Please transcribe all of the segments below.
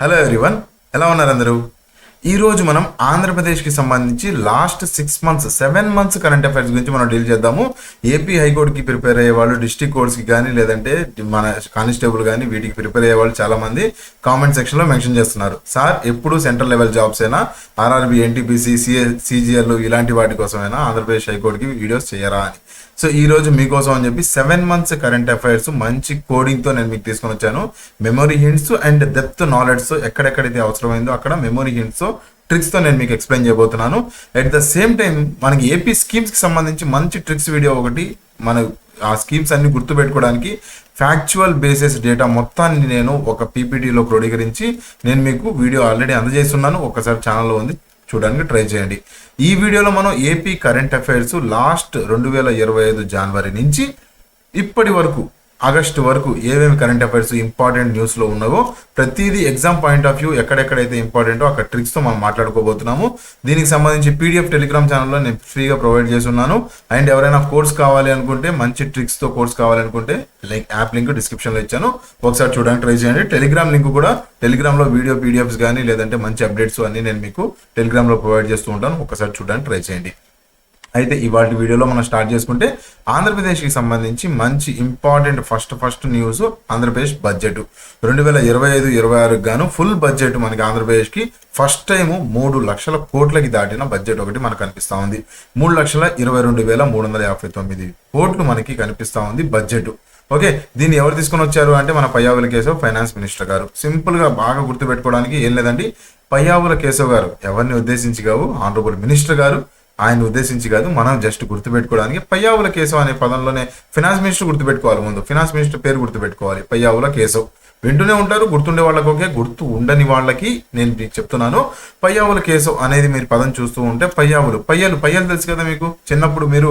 Hello everyone, ఎలా ఉన్నారు అందరూ? ఈరోజు మనం ఆంధ్రప్రదేశ్కి సంబంధించి last 6 months 7 months current affairs గురించి మనం డీల్ చేద్దాము. ఏపీ హైకోర్టుకి ప్రిపేర్ అయ్యే వాళ్ళు, డిస్ట్రిక్ట్ కోర్ట్స్కి కానీ లేదంటే మన కానిస్టేబుల్ కానీ వీటికి ప్రిపేర్ అయ్యే వాళ్ళు చాలామంది కామెంట్ సెక్షన్లో మెన్షన్ చేస్తున్నారు, సార్ ఎప్పుడు సెంట్రల్ లెవెల్ జాబ్స్ అయినా ఆర్ఆర్బీ, ఎన్టీపీసీ, సిజిఎల్ ఇలాంటి వాటి కోసమైనా ఆంధ్రప్రదేశ్ హైకోర్టుకి వీడియోస్ చేయరా అని. సో ఈ రోజు మీకోసం అని చెప్పి 7 మంత్స్ కరెంట్ అఫైర్స్ మంచి కోడింగ్తో నేను మీకు తీసుకొని వచ్చాను. మెమరీ హింట్స్ అండ్ డెప్త్ నాలెడ్జ్తో ఎక్కడెక్కడైతే అవసరమైందో అక్కడ మెమరీ హింట్స్ ట్రిక్స్తో నేను మీకు ఎక్స్ప్లెయిన్ చేయబోతున్నాను. అట్ ద సేమ్ టైం మనకి ఏపీ స్కీమ్స్కి సంబంధించి మంచి ట్రిక్స్ వీడియో ఒకటి, మన ఆ స్కీమ్స్ అన్ని గుర్తుపెట్టుకోవడానికి ఫ్యాక్చువల్ బేసిస్ డేటా మొత్తాన్ని నేను ఒక పీపీటీలో క్రోడీకరించి నేను మీకు వీడియో ఆల్రెడీ అందజేస్తున్నాను. ఒకసారి ఛానల్లో ఉంది, చూడడానికి ట్రై చేయండి. ఈ వీడియోలో మనం ఏపీ కరెంట్ అఫైర్స్ లాస్ట్ 2025 జనవరి నుంచి ఇప్పటి వరకు ఆగస్టు వరకు ఏమేమి కరెంట్ అఫైర్స్ ఇంపార్టెంట్ న్యూస్లో ఉన్నావో ప్రతిదీ ఎగ్జామ్ పాయింట్ ఆఫ్ వ్యూ ఎక్కడెక్కడైతే ఇంపార్టెంటో అక్కడ ట్రిక్స్తో మనం మాట్లాడుకోబోతున్నాము. దీనికి సంబంధించి పీడిఎఫ్ టెలిగ్రామ్ ఛానల్లో నేను ఫ్రీగా ప్రొవైడ్ చేస్తున్నాను. అండ్ ఎవరైనా కోర్స్ కావాలి అనుకుంటే, మంచి ట్రిక్స్తో కోర్స్ కావాలనుకుంటే యాప్ లింక్ డిస్క్రిప్షన్లో ఇచ్చాను, ఒకసారి చూడడానికి ట్రై చేయండి. టెలిగ్రామ్ లింక్ కూడా, టెలిగ్రామ్లో వీడియో పీడిఎఫ్స్ కానీ లేదంటే మంచి అప్డేట్స్ అన్ని నేను మీకు టెలిగ్రామ్లో ప్రొవైడ్ చేస్తూ ఉంటాను, ఒకసారి చూడడానికి ట్రై చేయండి. అయితే ఇవాళ వీడియోలో మనం స్టార్ట్ చేసుకుంటే ఆంధ్రప్రదేశ్కి సంబంధించి మంచి important first news, Andhra Pradesh budget 2025-26 గాను ఫుల్ బడ్జెట్ మనకి ఆంధ్రప్రదేశ్కి ఫస్ట్ టైం 3 లక్షల కోట్లకి దాటిన బడ్జెట్ ఒకటి మనకు కనిపిస్తూ ఉంది. 3,22,359 కోట్లు మనకి కనిపిస్తూ ఉంది బడ్జెట్. ఓకే, దీన్ని ఎవరు తీసుకొని వచ్చారు అంటే మన పయ్యావుల కేశవ్ ఫైనాన్స్ మినిస్టర్ గారు. సింపుల్గా బాగా గుర్తుపెట్టుకోవడానికి ఏం లేదండి, పయ్యావుల కేశవ్ గారు ఎవరిని ఉద్దేశించి కావు, ఆనరబుల్ మినిస్టర్ గారు ఆయన ఉద్దేశించి కాదు, మనం జస్ట్ గుర్తుపెట్టుకోవడానికి పయ్యావుల కేశవ్ అనే పదంలోనే ఫినాన్స్ మినిస్టర్ గుర్తుపెట్టుకోవాలి. ముందు ఫినాన్స్ మినిస్టర్ పేరు గుర్తుపెట్టుకోవాలి, పయ్యావుల కేశవ్. వింటూనే ఉంటారు, గుర్తుండే వాళ్ళకి ఓకే, గుర్తు ఉండని వాళ్ళకి నేను మీకు చెప్తున్నాను. పయ్యావుల కేశవ్ అనేది మీరు పదం చూస్తూ ఉంటే పయ్యలు తెలుసు కదా మీకు. చిన్నప్పుడు మీరు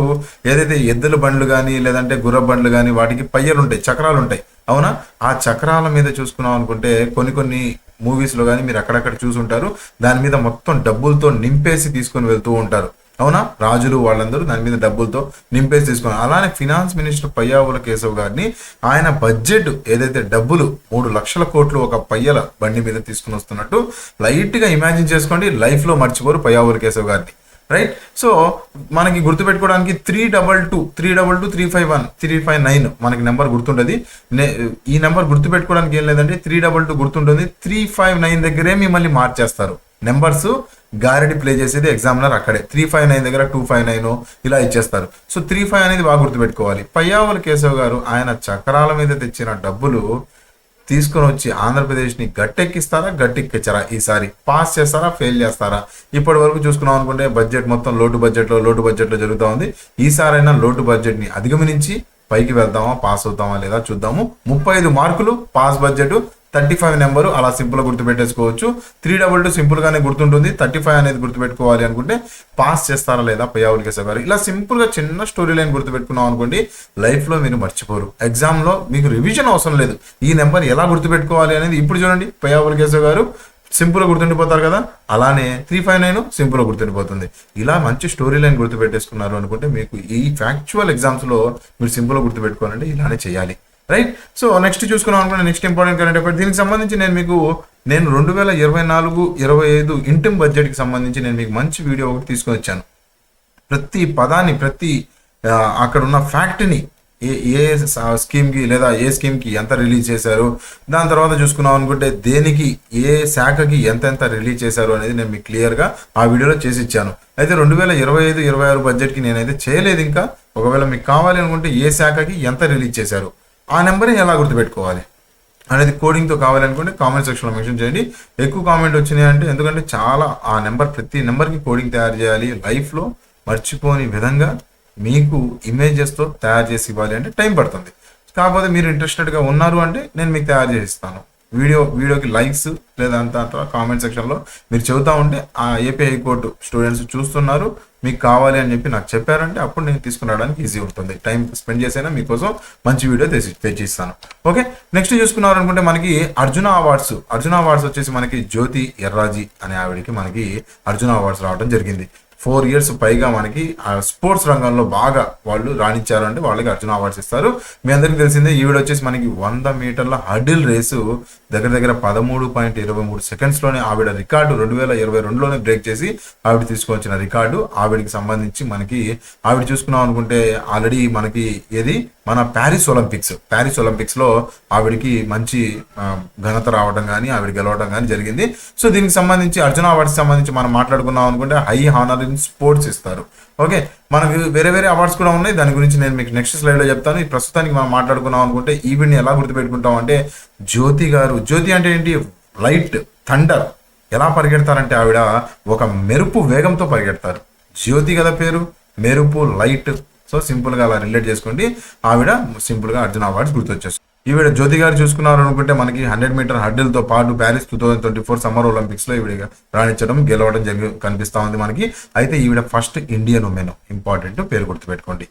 ఏదైతే ఎద్దుల బండ్లు కానీ లేదంటే గుర్ర బండ్లు కానీ వాటికి పయ్యలు ఉంటాయి, చక్రాలు ఉంటాయి, అవునా? ఆ చక్రాల మీద చూసుకున్నాం అనుకుంటే కొన్ని మూవీస్లో కానీ మీరు అక్కడక్కడ చూసుంటారు, దాని మీద మొత్తం డబ్బులతో నింపేసి తీసుకొని వెళ్తూ ఉంటారు, అవునా? రాజులు వాళ్ళందరూ దాని మీద డబ్బులతో నింపేసి తీసుకున్నారు. అలానే ఫినాన్స్ మినిస్టర్ పయ్యావుల కేశవ్ గారిని ఆయన బడ్జెట్ ఏదైతే డబ్బులు 3 లక్షల కోట్లు ఒక పయ్యల బండి మీద తీసుకుని వస్తున్నట్టు లైట్గా ఇమాజిన్ చేసుకోండి, లైఫ్లో మర్చిపోరు పయ్యావుల కేశవ్ గారిని, రైట్? సో మనకి గుర్తుపెట్టుకోవడానికి 322-351-359 మనకి నెంబర్ గుర్తుంటుంది. ఈ నెంబర్ గుర్తుపెట్టుకోవడానికి ఏం లేదంటే 322 గుర్తుంటుంది, 359 దగ్గరే మిమ్మల్ని మార్చేస్తారు. నెంబర్స్ గారెడి ప్లే చేసేది ఎగ్జామినర్ అక్కడే. 359 దగ్గర 259 ఇలా ఇచ్చేస్తారు. సో 35 అనేది బాగా గుర్తుపెట్టుకోవాలి. పయ్యావుల కేశవ్ గారు ఆయన చక్రాల మీద తెచ్చిన డబ్బులు తీసుకొని వచ్చి ఆంధ్రప్రదేశ్ని గట్టెక్కిస్తారా, గట్టెక్కించారా? ఈసారి పాస్ చేస్తారా, ఫెయిల్ చేస్తారా? ఇప్పటి వరకు చూసుకున్నాం అనుకుంటే బడ్జెట్ మొత్తం లోటు బడ్జెట్లో జరుగుతూ ఉంది. ఈసారైనా లోటు బడ్జెట్ని అధిగమించి పైకి వెళ్తామా, పాస్ అవుతామా లేదా చూద్దాము. 35 మార్కులు పాస్ బడ్జెట్, 35 నెంబరు అలా సింపుల్గా గుర్తుపెట్టేసుకోవచ్చు. 322 సింపుల్గానే గుర్తుంటుంది, 35 అనేది గుర్తుపెట్టుకోవాలి అనుకుంటే పాస్ చేస్తారా లేదా పయ్యావుల కేశవ్ గారు. ఇలా సింపుల్గా చిన్న స్టోరీ లైన్ గుర్తుపెట్టుకున్నాం అనుకోండి, లైఫ్లో మీరు మర్చిపోరు. ఎగ్జామ్లో మీకు రివిజన్ అవసరం లేదు. ఈ నెంబర్ ఎలా గుర్తుపెట్టుకోవాలి అనేది ఇప్పుడు చూడండి, పయ్యావుల కేశవ్ గారు సింపుల్గా గుర్తుండిపోతారు కదా, అలానే 359 సింపుల్గా గుర్తుండిపోతుంది. ఇలా మంచి స్టోరీ లైన్ గుర్తుపెట్టేసుకున్నారు అనుకుంటే మీకు ఈ ఫ్యాక్చువల్ ఎగ్జామ్స్లో మీరు సింపుల్గా గుర్తుపెట్టుకోవాలంటే ఇలానే చేయాలి, రైట్? సో నెక్స్ట్ చూసుకున్నాం అనుకుంటే నెక్స్ట్ ఇంపార్టెంట్ కరెంట్ అఫైర్. దీనికి సంబంధించి నేను 2024-25 ఇంటర్మ్ బడ్జెట్కి సంబంధించి నేను మీకు మంచి వీడియో ఒకటి తీసుకొని వచ్చాను. ప్రతి పదాన్ని, ప్రతి అక్కడ ఉన్న ఫ్యాక్ట్ని, ఏ స్కీమ్కి లేదా ఏ స్కీమ్కి ఎంత రిలీజ్ చేశారు, దాని తర్వాత చూసుకున్నాం అనుకుంటే దేనికి ఏ శాఖకి ఎంత రిలీజ్ చేశారు అనేది నేను మీకు క్లియర్గా ఆ వీడియోలో చేసి ఇచ్చాను. అయితే 2025-26 బడ్జెట్కి నేనైతే చేయలేదు ఇంకా. ఒకవేళ మీకు కావాలి అనుకుంటే ఏ శాఖకి ఎంత రిలీజ్ చేశారు, ఆ నెంబర్ని ఎలా గుర్తుపెట్టుకోవాలి అనేది కోడింగ్తో కావాలనుకుంటే కామెంట్ సెక్షన్లో మెన్షన్ చేయండి. ఎక్కువ కామెంట్ వచ్చినాయి అంటే ఎందుకంటే చాలా ఆ నెంబర్, ప్రతి నెంబర్కి కోడింగ్ తయారు చేయాలి. లైఫ్లో మర్చిపోని విధంగా మీకు ఇమేజెస్తో తయారు చేసి ఇవ్వాలి అంటే టైం పడుతుంది. కాకపోతే మీరు ఇంట్రెస్టెడ్గా ఉన్నారు అంటే నేను మీకు తయారు చేసి ఇస్తాను. వీడియోకి లైక్స్ లేదా అంత కామెంట్ సెక్షన్లో మీరు చెబుతూ ఉంటే ఆ ఏపీ హైకోర్టు స్టూడెంట్స్ చూస్తున్నారు, మీకు కావాలి అని చెప్పి నాకు చెప్పారంటే అప్పుడు నేను తీసుకుని రావడానికి ఈజీ ఉంటుంది. టైం స్పెండ్ చేసైనా మీకోసం మంచి వీడియో తెచ్చిస్తాను. ఓకే, నెక్స్ట్ చూసుకున్నారు అనుకుంటే మనకి అర్జున అవార్డ్స్ వచ్చేసి మనకి జ్యోతి ఎర్రాజీ అనే ఆవిడకి మనకి అర్జున అవార్డ్స్ రావడం జరిగింది. 4 years పైగా మనకి స్పోర్ట్స్ రంగంలో బాగా వాళ్ళు రాణించారు అంటే వాళ్ళకి అర్జున అవార్డ్స్ ఇస్తారు. మీ అందరికీ తెలిసిందే ఈవిడ వచ్చేసి మనకి 100 మీటర్ల హడిల్ రేసు దగ్గర దగ్గర 13.23 సెకండ్స్లోనే ఆవిడ రికార్డు 2022లోనే బ్రేక్ చేసి ఆవిడ తీసుకొచ్చిన రికార్డు. ఆవిడకి సంబంధించి మనకి ఆవిడ చూసుకున్నాం అనుకుంటే ఆల్రెడీ మనకి ఏది మన ప్యారిస్ ఒలింపిక్స్లో ఆవిడకి మంచి ఘనత రావడం కానీ ఆవిడ గెలవడం కానీ జరిగింది. సో దీనికి సంబంధించి అర్జున అవార్డ్స్ సంబంధించి మనం మాట్లాడుకున్నాం అనుకుంటే హై హానర్ ఇన్ స్పోర్ట్స్ ఇస్తారు. ఓకే, మనకి వేరే వేరే అవార్డ్స్ కూడా ఉన్నాయి, దాని గురించి నేను మీకు నెక్స్ట్ స్లైడ్లో చెప్తాను. ఈ ప్రస్తుతానికి మనం మాట్లాడుకున్నాం అనుకుంటే ఈవిడ్ని ఎలా గుర్తుపెట్టుకుంటాం అంటే జ్యోతి గారు. జ్యోతి అంటే ఏంటి? Light thunder. ఎలా పరిగెడతారంటే ఆవిడ ఒక మెరుపు వేగంతో పరిగెడతారు. జ్యోతి కదా పేరు, మెరుపు లైట్. సో సింపుల్గా అలా రిలేట్ చేసుకోండి, ఆవిడ సింపుల్గా అర్జున అవార్డ్స్ గుర్తొచ్చేస్తుంది. ఈవిడ జ్యోతి గారు చూసుకున్నారు అనుకుంటే మనకి 100 మీటర్ హర్డిల్తో పాటు ప్యారిస్ 2024 సమ్మర్ ఒలింపిక్స్లో ఈవిడ రాణించడం గెలవడం కనిపిస్తా ఉంది మనకి. అయితే ఈవిడ ఫస్ట్ ఇండియన్ ఉమెన్, ఇంపార్టెంట్, పేరు గుర్తుపెట్టుకోండి.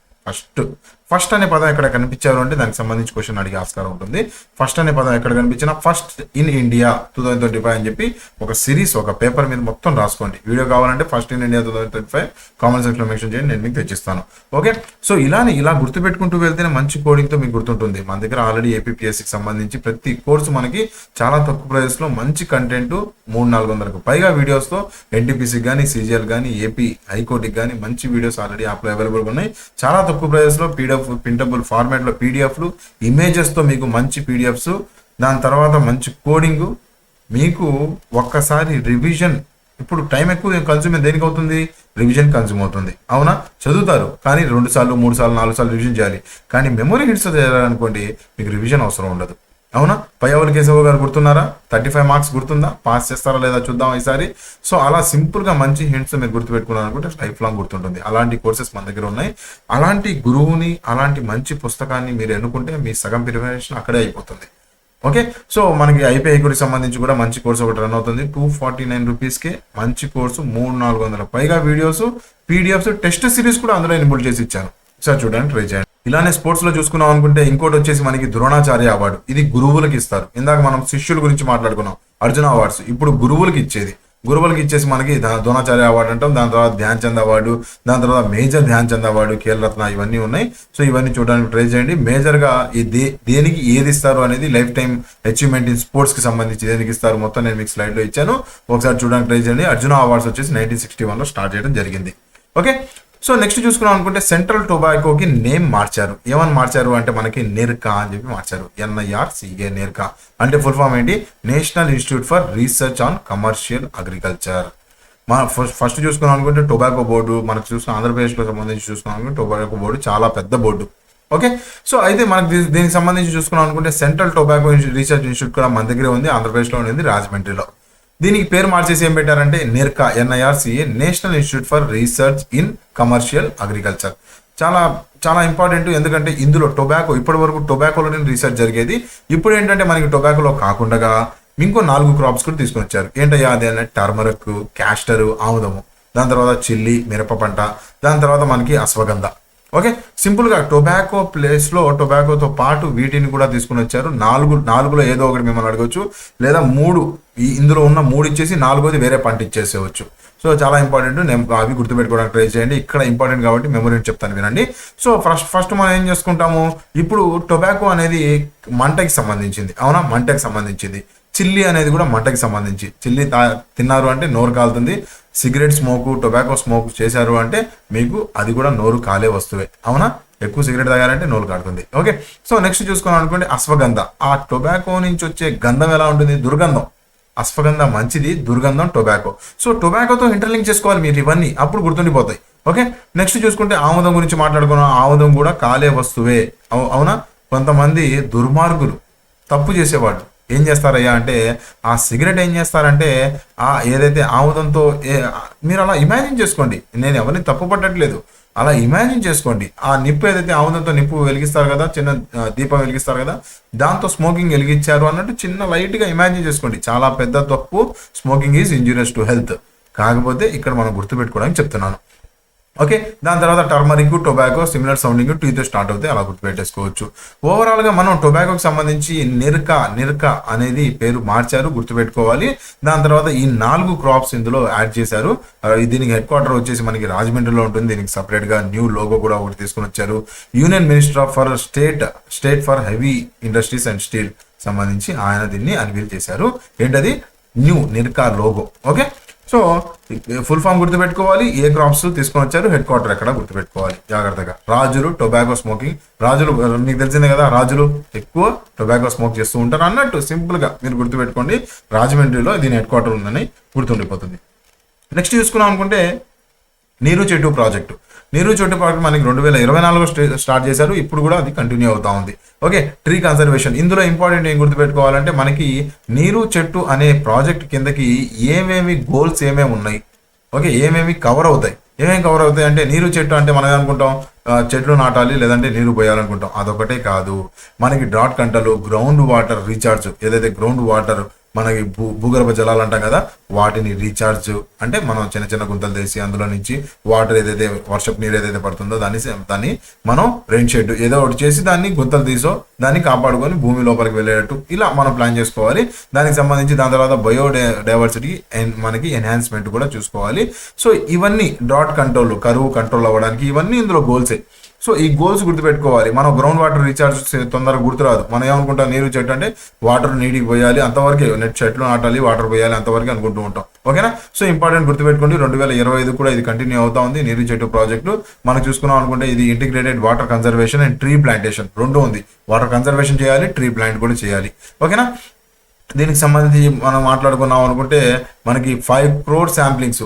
ఫస్ట్ అనే పదం ఎక్కడ కనిపించారు అంటే దానికి సంబంధించి క్వశ్చన్ అడిగే ఆస్కారం ఉంటుంది. ఫస్ట్ అనే పదం ఎక్కడ కనిపించినా ఫస్ట్ ఇన్ ఇండియా 2025 అని చెప్పి ఒక సిరీస్ ఒక పేపర్ మీద మొత్తం రాసుకోండి. వీడియో కావాలంటే ఫస్ట్ ఇన్ ఇండియా 2025 కామెంట్ సెక్షన్లో మెన్షన్ చేయండి, నేను మీకు తెచ్చిస్తాను. ఓకే, సో ఇలా గుర్తుపెట్టుకుంటూ వెళ్తేనే మంచి కోడింగ్తో మీకు గుర్తుంటుంది. మన దగ్గర ఆల్రెడీ ఏపీపీఎస్సికి సంబంధించి ప్రతి కోర్సు మనకి చాలా తక్కువ ప్రైస్లో మంచి కంటెంట్ 300-400కు పైగా వీడియోస్తో ఎన్టీపీసీకి కానీ సీజీఎల్ కానీ ఏపీ హైకోర్టుకి కానీ మంచి వీడియోస్ ఆల్రెడీ యాప్లో అవైలబుల్గా ఉన్నాయి. చాలా తక్కువ ప్రైస్లో పీడిఎఫ్ ప్రింటబుల్ ఫార్మాట్లో పీడిఎఫ్లు, ఇమేజెస్తో మీకు మంచి పీడిఎఫ్స్, దాని తర్వాత మంచి కోడింగు. మీకు ఒక్కసారి రివిజన్, ఇప్పుడు టైం ఎక్కువ కన్జ్యూమ్ దేనికి అవుతుంది? రివిజన్ కన్జ్యూమ్ అవుతుంది. అవునా, చదువుతారు కానీ 2 సార్లు 3 సార్లు 4 సార్లు రివిజన్ చేయాలి. కానీ మెమొరీ హిట్స్ చేయాలనుకోండి మీకు రివిజన్ అవసరం ఉండదు. అవునా, పయ్యావుల కేశవ గారు గుర్తున్నారా? 35 మార్క్స్ గుర్తుందా? పాస్ చేస్తారా లేదా చూద్దాం ఈసారి. సో అలా సింపుల్గా మంచి హింట్స్ మీరు గుర్తుపెట్టుకున్నారనుకుంటే లైఫ్ లాంగ్ గుర్తుంటుంది. అలాంటి కోర్సెస్ మన దగ్గర ఉన్నాయి. అలాంటి గురువుని, అలాంటి మంచి పుస్తకాన్ని మీరు ఎన్నుకుంటే మీ సగం ప్రిపరేషన్ అక్కడే అయిపోతుంది. ఓకే, సో మనకి ఐపీఐ గురికి సంబంధించి కూడా మంచి కోర్సు ఒకటి రన్ అవుతుంది. 249 రూపీస్కే మంచి కోర్సు, 300-400 పైగా వీడియోస్, పీడిఎఫ్స్, టెస్ట్ సిరీస్ కూడా అందులో ఇన్బుల్ చేసి ఇచ్చాను. ఒకసారి చూడండి, ట్రై చేయండి. ఇలానే స్పోర్ట్స్ లో చూసుకున్నాం అనుకుంటే ఇంకోటి వచ్చేసి మనకి ద్రోణాచార్య అవార్డు. ఇది గురువులకి ఇస్తారు. ఇందాక మనం శిష్యుల గురించి మాట్లాడుకున్నాం అర్జున అవార్డ్స్, ఇప్పుడు గురువులకి ఇచ్చేది. గురువులకి ఇచ్చేసి మనకి ద్రోణాచార్య అవార్డు అంటాం, దాని తర్వాత ధ్యాన్ చంద్ అవార్డు, దాని తర్వాత మేజర్ ధ్యాన్ చంద్ అవార్డు, ఖేల్ రత్న, ఇవన్నీ ఉన్నాయి. సో ఇవన్నీ చూడడానికి ట్రై చేయండి. మేజర్గా ఈ దేనికి ఏది ఇస్తారు అనేది లైఫ్ టైం అచీవ్మెంట్ ఇన్ స్పోర్ట్స్కి సంబంధించి దేనికి ఇస్తారు మొత్తం నేను మీకు స్లైడ్లో ఇచ్చాను, ఒకసారి చూడడానికి ట్రై చేయండి. అర్జున అవార్డ్స్ వచ్చేసి 1961లో స్టార్ట్ చేయడం జరిగింది. ఓకే, సో నెక్స్ట్ చూసుకున్నాం అనుకుంటే సెంట్రల్ టొబాకోకి నేమ్ మార్చారు. ఏమని మార్చారు అంటే మనకి నెర్కా అని చెప్పి మార్చారు. NIRCA, నెర్కా అంటే ఫుల్ ఫామ్ ఏంటి? National institute for research on commercial agriculture. మన ఫస్ట్ చూసుకున్నాం అనుకుంటే టొబాకో బోర్డు, మనకు చూసుకున్న ఆంధ్రప్రదేశ్లో సంబంధించి చూసుకున్నాం అనుకుంటే టొబాకో బోర్డు చాలా పెద్ద బోర్డు. ఓకే, సో అయితే మనకు దీనికి సంబంధించి చూసుకున్నాం అనుకుంటే సెంట్రల్ టొబాకో రీసెర్చ్ ఇన్స్టిట్యూట్ కూడా మన దగ్గరే ఉంది, ఆంధ్రప్రదేశ్లో ఉంది, రాజమండ్రిలో. దీనికి పేరు మార్చేసి ఏం పెట్టారంటే నెర్కా, NIRCA, national institute for research in commercial agriculture. చాలా చాలా ఇంపార్టెంట్, ఎందుకంటే ఇందులో టొబాకో, ఇప్పటి వరకు టొబాకోలోనే రీసెర్చ్ జరిగేది. ఇప్పుడు ఏంటంటే మనకి టొబాకోలో కాకుండా ఇంకో 4 క్రాప్స్ కూడా తీసుకొని వచ్చారు. ఏంటయ్యా అది అంటే టర్మరిక్, క్యాస్టరు, ఆముదము, దాని తర్వాత చిల్లీ, మిరప పంట, దాని తర్వాత మనకి అశ్వగంధ. ఓకే, సింపుల్గా టొబాకో ప్లేస్లో టొబాకోతో పాటు వీటిని కూడా తీసుకుని వచ్చారు. 4లో ఏదో ఒకటి మిమ్మల్ని అడగవచ్చు, లేదా 3 ఇందులో ఉన్న 3 ఇచ్చేసి 4వది వేరే పంట ఇచ్చేసేవచ్చు. సో చాలా ఇంపార్టెంట్, నేను అవి గుర్తుపెట్టుకోవడానికి ట్రై చేయండి. ఇక్కడ ఇంపార్టెంట్ కాబట్టి మెమరీని చెప్తాను వినండి. సో ఫస్ట్ మనం ఏం చేసుకుంటాము, ఇప్పుడు టొబాకో అనేది మంటకి సంబంధించింది. అవునా, మంటకి సంబంధించింది. చిల్లీ అనేది కూడా మంటకి సంబంధించి. చిల్లీ తిన్నారు అంటే నోరు కాలుతుంది. సిగరెట్ స్మోకు, టొబాకో స్మోక్ చేశారు అంటే మీకు అది కూడా నోరు కాలే వస్తువే. అవునా, ఎక్కువ సిగరెట్ తాగారంటే నోరు కాలుతుంది. ఓకే, సో నెక్స్ట్ చూసుకున్నాం అనుకోండి అశ్వగంధ. ఆ టొబాకో నుంచి వచ్చే గంధం ఎలా ఉంటుంది? దుర్గంధం. అశ్వగంధ మంచిది, దుర్గంధం టొబాకో. సో టొబాకోతో ఇంటర్లింక్ చేసుకోవాలి మీరు ఇవన్నీ, అప్పుడు గుర్తుండిపోతాయి. ఓకే, నెక్స్ట్ చూసుకుంటే ఆముదం గురించి మాట్లాడుకున్నాం. ఆముదం కూడా కాలే వస్తువే. అవునా, కొంతమంది దుర్మార్గులు తప్పు చేసేవాళ్ళు ఏం చేస్తారయ్యా అంటే ఆ సిగరెట్ ఏం చేస్తారంటే ఏదైతే ఆముదంతో మీరు అలా ఇమాజిన్ చేసుకోండి, నేను ఎవరిని తప్పు పట్టట్లేదు, అలా ఇమాజిన్ చేసుకోండి. ఆ నిప్పు ఏదైతే ఆముదంతో నిప్పు వెలిగిస్తారు కదా, చిన్న దీపం వెలిగిస్తారు కదా, దాంతో స్మోకింగ్ వెలిగించారు అన్నట్టు చిన్న లైట్గా ఇమాజిన్ చేసుకోండి. చాలా పెద్ద తప్పు. Smoking is injurious to health. కాకపోతే ఇక్కడ మనం గుర్తుపెట్టుకోవడానికి చెప్తున్నాను. ఓకే, దాని తర్వాత టర్మరిక్, టొబాకో సిమిలర్ సౌండింగ్ టీతో స్టార్ట్ అవుతాయి, అలా గుర్తుపెట్టేసుకోవచ్చు. ఓవరాల్గా మనం టొబాకోకి సంబంధించి నిర్కా అనేది పేరు మార్చారు, గుర్తుపెట్టుకోవాలి. దాని తర్వాత ఈ 4 క్రాప్స్ ఇందులో యాడ్ చేశారు. దీనికి హెడ్ క్వార్టర్ వచ్చేసి మనకి రాజమండ్రిలో ఉంటుంది. దీనికి సపరేట్గా న్యూ లోగో కూడా ఒకటి తీసుకుని వచ్చారు. Union minister of for state for heavy industries and steel సంబంధించి ఆయన దీన్ని అన్వీల్ చేశారు. ఏంటది? నిర్కా logo. Okay, so full form గుర్తుపెట్టుకోవాలి. ఏ క్రాప్స్ తీసుకొని వచ్చారు, హెడ్ క్వార్టర్ ఎక్కడ గుర్తుపెట్టుకోవాలి జాగ్రత్తగా. రాజులు టొబాకో స్మోకింగ్, రాజులు మీకు తెలిసిందే కదా, రాజులు ఎక్కువ టొబాకో స్మోక్ చేస్తూ ఉంటారు అన్నట్టు సింపుల్గా మీరు గుర్తుపెట్టుకోండి. రాజమండ్రిలో దీని హెడ్ క్వార్టర్ ఉందని గుర్తుండిపోతుంది. నెక్స్ట్ చూసుకున్నాం అనుకుంటే నీరు చెట్టు ప్రాజెక్టు. నీరు చెట్టు ప్రాజెక్ట్ మనకి 2024 స్టార్ట్ చేశారు. ఇప్పుడు కూడా అది కంటిన్యూ అవుతా ఉంది. Okay, tree conservation. ఇందులో ఇంపార్టెంట్ ఏం గుర్తుపెట్టుకోవాలంటే మనకి నీరు చెట్టు అనే ప్రాజెక్ట్ కిందకి ఏమేమి గోల్స్ ఏమేమి ఉన్నాయి, ఓకే, ఏమేమి కవర్ అవుతాయి. ఏమేమి కవర్ అవుతాయి అంటే నీరు చెట్టు అంటే మనం అనుకుంటాం చెట్లు నాటాలి లేదంటే నీరు పోయాలనుకుంటాం. అదొకటే కాదు, మనకి డ్రాట్ కంటలు, గ్రౌండ్ వాటర్ రీఛార్జ్, ఏదైతే గ్రౌండ్ వాటర్ మనకి భూగర్భ జలాలు అంటాం కదా, వాటిని రీఛార్జ్ అంటే మనం చిన్న చిన్న గుంతలు తీసి అందులో నుంచి వాటర్ ఏదైతే వర్షపు నీరు ఏదైతే పడుతుందో దాన్ని మనం రెయిన్ షెడ్ ఏదో ఒకటి చేసి దాన్ని గుంతలు తీసో దాన్ని కాపాడుకొని భూమి లోపలికి వెళ్ళేటట్టు ఇలా మనం ప్లాన్ చేసుకోవాలి. దానికి సంబంధించి దాని తర్వాత డైవర్సిటీ మనకి ఎన్హాన్స్మెంట్ కూడా చూసుకోవాలి. సో ఇవన్నీ డ్రాట్ కంట్రోల్, కరువు కంట్రోల్ అవ్వడానికి ఇవన్నీ ఇందులో గోల్సే. సో ఈ గోల్స్ గుర్తుపెట్టుకోవాలి. మనం గ్రౌండ్ వాటర్ రీఛార్జ్ తొందరగా గుర్తురాదు. మనం ఏమనుకుంటాం, నీరు చెట్టు అంటే వాటర్ నీటికి పోయాలి అంతవరకే, చెట్లు నాటాలి వాటర్ పోయాలి అంతవరకు అనుకుంటూ ఉంటాం. ఓకేనా? సో ఇంపార్టెంట్ గుర్తుపెట్టుకోండి. 2025 కూడా ఇది కంటిన్యూ అవుతా ఉంది. నీరు చెట్టు ప్రాజెక్టు మనకు చూసుకున్నాం అనుకుంటే ఇది integrated water conservation and tree plantation రెండు ఉంది. వాటర్ కన్జర్వేషన్ చేయాలి, ట్రీ ప్లాంట్ కూడా చేయాలి. ఓకేనా? దీనికి సంబంధించి మనం మాట్లాడుకున్నాం అనుకుంటే మనకి 5 crore శాంప్లింగ్స్,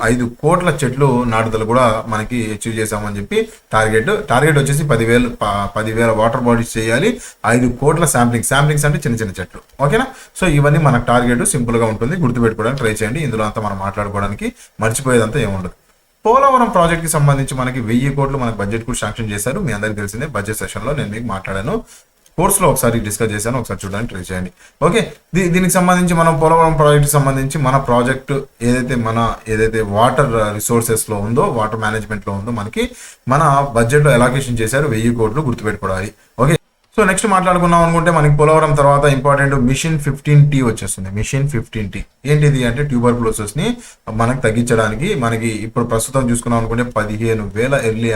5 కోట్ల చెట్లు నాటుదలు కూడా మనకి అచీవ్ చేసామని చెప్పి టార్గెట్ వచ్చేసి 10,000 వాటర్ బాడీస్ చేయాలి. 5 కోట్ల శాంప్లింగ్స్ అంటే చిన్న చిన్న చెట్లు. ఓకేనా? సో ఇవన్నీ మనకు టార్గెట్ సింపుల్గా ఉంటుంది, గుర్తుపెట్టుకోవడానికి ట్రై చేయండి. ఇందులో అంతా మనం మాట్లాడుకోవడానికి మర్చిపోయేదంతా ఏముండదు. పోలవరం ప్రాజెక్ట్కి సంబంధించి మనకి 1000 కోట్లు మనకు బడ్జెట్ కూడా శాంక్షన్ చేశారు. మీ అందరికీ తెలిసిందే, బడ్జెట్ సెషన్లో నేను మీకు మాట్లాడాను, కోర్సులో ఒకసారి డిస్కస్ చేశాను, ఒకసారి చూడడానికి ట్రై చేయండి. ఓకే, దీనికి సంబంధించి మనం పోలవరం ప్రాజెక్ట్ సంబంధించి మన ప్రాజెక్టు ఏదైతే వాటర్ రిసోర్సెస్లో ఉందో, వాటర్ మేనేజ్మెంట్లో ఉందో మనకి మన బడ్జెట్లో ఎలాకేషన్ చేశారు 1000 కోట్లు గుర్తుపెట్టుకోవాలి. ఓకే, సో నెక్స్ట్ మాట్లాడుకున్నాం అనుకుంటే మనకి పోలవరం తర్వాత ఇంపార్టెంట్ మిషన్ 15T వచ్చేస్తుంది. మిషన్ 15T ఏంటిది అంటే ట్యూబర్క్లోసిస్ని మనకు తగ్గించడానికి. మనకి ఇప్పుడు ప్రస్తుతం చూసుకున్నాం అనుకుంటే 15,000 ఎర్లీ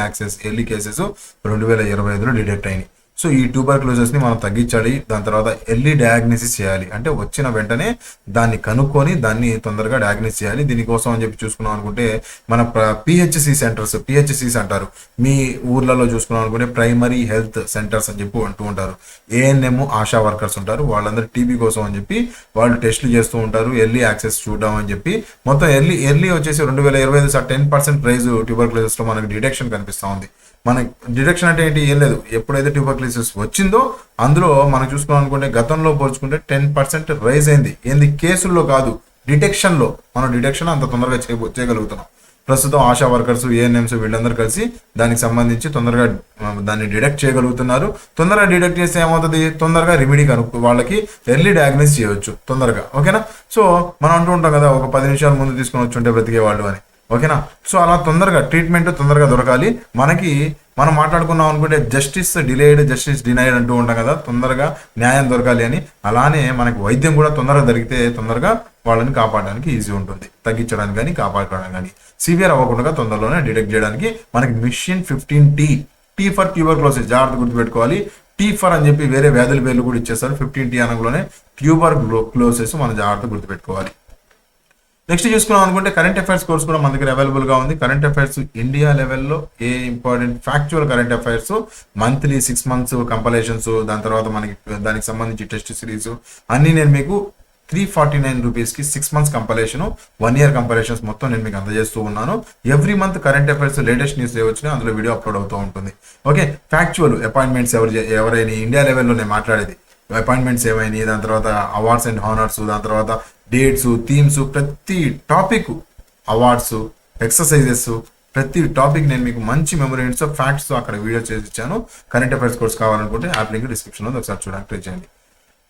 కేసెస్ 2025లో డిటెక్ట్ అయినాయి. సో ఈ ట్యూబర్క్లోసిస్ని మనం తగ్గించాలి. దాని తర్వాత ఎర్లీ డయాగ్నోసిస్ చేయాలి, అంటే వచ్చిన వెంటనే దాన్ని కనుక్కొని దాన్ని తొందరగా డయాగ్నోస్ చేయాలి. దీనికోసం అని చెప్పి చూసుకున్నాం అనుకుంటే మన పిహెచ్సిస్ అంటారు. మీ ఊర్లలో చూసుకున్నాం అనుకుంటే ప్రైమరీ హెల్త్ సెంటర్స్ అని చెప్పి అంటూ ఉంటారు. ఏఎన్ఎం ఆశా వర్కర్స్ ఉంటారు, వాళ్ళందరూ టీబీ కోసం అని చెప్పి వాళ్ళు టెస్టులు చేస్తూ ఉంటారు, ఎర్లీ యాక్సెస్ చూడడం అని చెప్పి. మొత్తం ఎర్లీ వచ్చేసి 2025 10% రైజ్ ట్యూబర్క్లోసిస్లో మనకి డిటెక్షన్ కనిపిస్తూ ఉంది. మనకి డిటెక్షన్ అంటే ఏంటి, ఏం లేదు, ఎప్పుడైతే ట్యూబర్క్లోసిస్ వచ్చిందో అందులో మనం చూసుకున్నాం అనుకుంటే గతంలో పోల్చుకుంటే 10% రైజ్ అయింది. ఏంది, కేసుల్లో కాదు, డిటెక్షన్లో. మనం డిటెక్షన్ అంత తొందరగా చేయగలుగుతున్నాం. ప్రస్తుతం ఆశా వర్కర్స్, ఏఎన్ఎంస్ వీళ్ళందరూ కలిసి దానికి సంబంధించి తొందరగా దాన్ని డిటెక్ట్ చేయగలుగుతున్నారు. తొందరగా డిటెక్ట్ చేస్తే ఏమవుతుంది, తొందరగా రెమెడీ వాళ్ళకి ఎర్లీ డయాగ్నోస్ చేయవచ్చు తొందరగా. ఓకేనా? సో మనం అంటూ ఉంటాం కదా, ఒక 10 నిమిషాల ముందు తీసుకొని వచ్చుంటే బ్రతికేవాళ్ళు అని. ఓకేనా? సో అలా తొందరగా ట్రీట్మెంట్ తొందరగా దొరకాలి. మనం మాట్లాడుకున్నాం అనుకుంటే జస్టిస్ డినైడ్ అంటూ ఉంటాం కదా, తొందరగా న్యాయం దొరకాలి అని. అలానే మనకి వైద్యం కూడా తొందరగా దొరికితే తొందరగా వాళ్ళని కాపాడడానికి ఈజీ ఉంటుంది, తగ్గించడానికి కానీ కాపాడుకోవడానికి కానీ. సివియర్ అవ్వకుండా తొందరలోనే డిటెక్ట్ చేయడానికి మనకి machine 15T, tea for tuberculosis జాగ్రత్త గుర్తుపెట్టుకోవాలి. టీ ఫర్ అని చెప్పి వేరే వ్యాధుల పేర్లు కూడా ఇచ్చేస్తారు. 15T అనగానే ట్యూబర్క్లోసిస్ మనం జాగ్రత్త గుర్తుపెట్టుకోవాలి. నెక్స్ట్ చూసుకున్నాం అనుకుంటే కరెంట్ అఫైర్స్ కోర్స్ కూడా మన దగ్గర అవైలబుల్గా ఉంది. కరెంట్ అఫైర్స్ ఇండియా లెవెల్లో ఏ important factual current affairs monthly 6 months compilations, దాని తర్వాత మనకి దానికి సంబంధించి టెస్ట్ సిరీస్ అన్నీ నేను మీకు 349 రూపీస్కి 6 months కంపలేషన్, 1 year కంపలేషన్స్ మొత్తం నేను మీకు అందజేస్తూ ఉన్నాను. Every month current affairs latest news వచ్చినా అందులో వీడియో అప్లోడ్ అవుతూ ఉంటుంది. ఓకే, ఫ్యాక్చువల్ అపాయింట్మెంట్స్ ఎవరైనా ఇండియా లెవెల్లో నేను మాట్లాడేది అపాయింట్మెంట్స్ ఏమైనాయి, దాని తర్వాత అవార్డ్స్ అండ్ హానర్స్, దాని తర్వాత డేట్స్, థీమ్స్, ప్రతి టాపిక్, అవార్డ్స్, ఎక్సర్సైజెస్, ప్రతి టాపిక్ నేను మీకు మంచి మెమరీస్ ఫ్యాక్ట్స్ అక్కడ వీడియో చేసి ఇచ్చాను. కరెంట్ అఫైర్స్ కోర్స్ కావాలనుకుంటే యాప్ లింక్ డిస్క్రిప్షన్లో ఒకసారి చూడడానికి ట్రై చేయండి.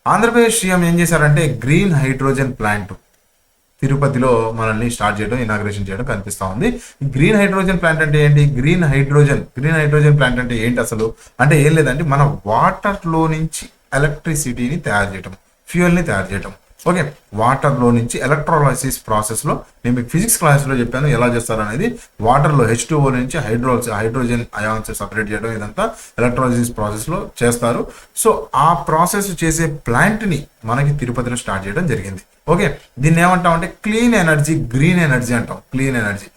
ఆంధ్రప్రదేశ్ సీఎం ఏం చేశారంటే గ్రీన్ హైడ్రోజన్ ప్లాంట్ తిరుపతిలో మనల్ని స్టార్ట్ చేయడం, ఇనాగ్రేషన్ చేయడం కనిపిస్తా ఉంది. గ్రీన్ హైడ్రోజన్ ప్లాంట్ అంటే ఏంటి? గ్రీన్ హైడ్రోజన్ ప్లాంట్ అంటే ఏంటి అసలు? అంటే ఏం లేదంటే మన వాటర్లో నుంచి ఎలక్ట్రిసిటీని తయారు చేయటం, ఫ్యూయల్ని తయారు చేయటం. ఓకే, వాటర్లో నుంచి ఎలక్ట్రోలైసిస్ ప్రాసెస్లో నేను మీకు ఫిజిక్స్ క్లాస్లో చెప్పాను ఎలా చేస్తారు అనేది. వాటర్లో H2O నుంచి హైడ్రోజన్ అయాన్స్ సపరేట్ చేయడం, ఇదంతా ఎలక్ట్రోలైసిస్ ప్రాసెస్లో చేస్తారు. సో ఆ ప్రాసెస్ చేసే ప్లాంట్ని మనకి తిరుపతిలో స్టార్ట్ చేయడం జరిగింది. ఓకే, దీన్ని ఏమంటాం అంటే క్లీన్ ఎనర్జీ, గ్రీన్ ఎనర్జీ అంటాం. క్లీన్ ఎనర్జీ